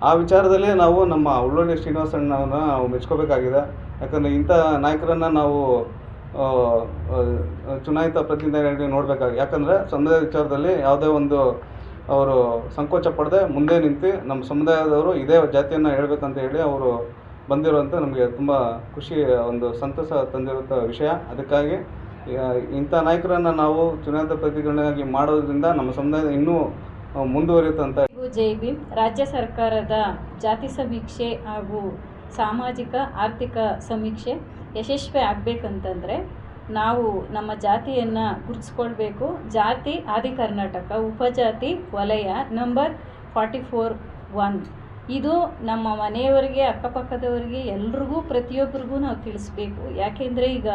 S7: ಆ ವಿಚಾರದಲ್ಲಿ ನಾವು ನಮ್ಮ ಉಳ್ಳೊಳ್ಳಿ ಶ್ರೀನಿವಾಸಣ್ಣವ್ರನ್ನ ನಾವು ಮೆಚ್ಕೋಬೇಕಾಗಿದೆ. ಯಾಕಂದರೆ ಇಂಥ ನಾಯಕರನ್ನು ನಾವು ಚುನಾಯಿತ ಪ್ರತಿನಿಧಿಯಾಗಿ ನೋಡಬೇಕಾಗಿ. ಯಾಕಂದರೆ ಸಮುದಾಯ ವಿಚಾರದಲ್ಲಿ ಯಾವುದೇ ಒಂದು ಅವರು ಸಂಕೋಚ ಪಡದೆ ಮುಂದೆ ನಿಂತು ನಮ್ಮ ಸಮುದಾಯದವರು ಇದೇ ಜಾತಿಯನ್ನು ಹೇಳ್ಬೇಕಂತ ಹೇಳಿ ಅವರು ಬಂದಿರುವಂಥ ನಮಗೆ ತುಂಬ ಖುಷಿ, ಒಂದು ಸಂತಸ ತಂದಿರುವಂಥ ವಿಷಯ. ಅದಕ್ಕಾಗಿ ಇಂಥ ನಾಯಕರನ್ನು ನಾವು ಚುನಾಯಿತ ಪ್ರತಿನಿಧಿಗಳಾಗಿ ಮಾಡೋದ್ರಿಂದ ನಮ್ಮ ಸಮುದಾಯ ಇನ್ನೂ ಮುಂದುವರಿಯುತ್ತೆ ಅಂತ.
S8: ಜೈ ಭೀಮ್. ರಾಜ್ಯ ಸರ್ಕಾರದ ಜಾತಿ ಸಮೀಕ್ಷೆ ಹಾಗೂ ಸಾಮಾಜಿಕ ಆರ್ಥಿಕ ಸಮೀಕ್ಷೆ ಯಶಸ್ವಿ ಆಗಬೇಕಂತಂದರೆ ನಾವು ನಮ್ಮ ಜಾತಿಯನ್ನು ಗುರುತಿಸ್ಕೊಳ್ಬೇಕು. ಜಾತಿ ಆದಿ ಕರ್ನಾಟಕ ಉಪಜಾತಿ ವಲಯ ನಂಬರ್ 44(1). ಇದು ನಮ್ಮ ಮನೆಯವರಿಗೆ, ಅಕ್ಕಪಕ್ಕದವರಿಗೆ, ಎಲ್ರಿಗೂ ಪ್ರತಿಯೊಬ್ಬರಿಗೂ ನಾವು ತಿಳಿಸ್ಬೇಕು. ಯಾಕೆಂದರೆ ಈಗ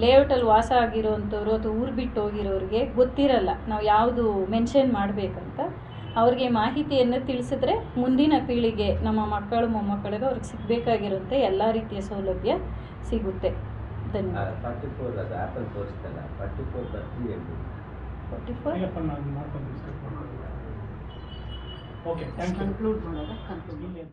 S8: ಲೇಔಟಲ್ಲಿ ವಾಸ ಆಗಿರೋವಂಥವ್ರು ಅಥವಾ ಊರು ಬಿಟ್ಟು ಹೋಗಿರೋರಿಗೆ ಗೊತ್ತಿರಲ್ಲ ನಾವು ಯಾವುದು ಮೆನ್ಷನ್ ಮಾಡಬೇಕಂತ. ಅವ್ರಿಗೆ ಮಾಹಿತಿಯನ್ನು ತಿಳಿಸಿದ್ರೆ ಮುಂದಿನ ಪೀಳಿಗೆ, ನಮ್ಮ ಮಕ್ಕಳು ಮೊಮ್ಮಕ್ಕಳಿಗೆ ಅವ್ರಿಗೆ ಸಿಗಬೇಕಾಗಿರೋಂಥ ಎಲ್ಲ ರೀತಿಯ ಸೌಲಭ್ಯ ಸಿಗುತ್ತೆ. ಧನ್ಯವಾದ. 44
S4: ಓಕೆ, ಥ್ಯಾಂಕ್ ಯು.
S1: ಕನ್ಕ್ಲೂಡ್ ಮಾಡೋದ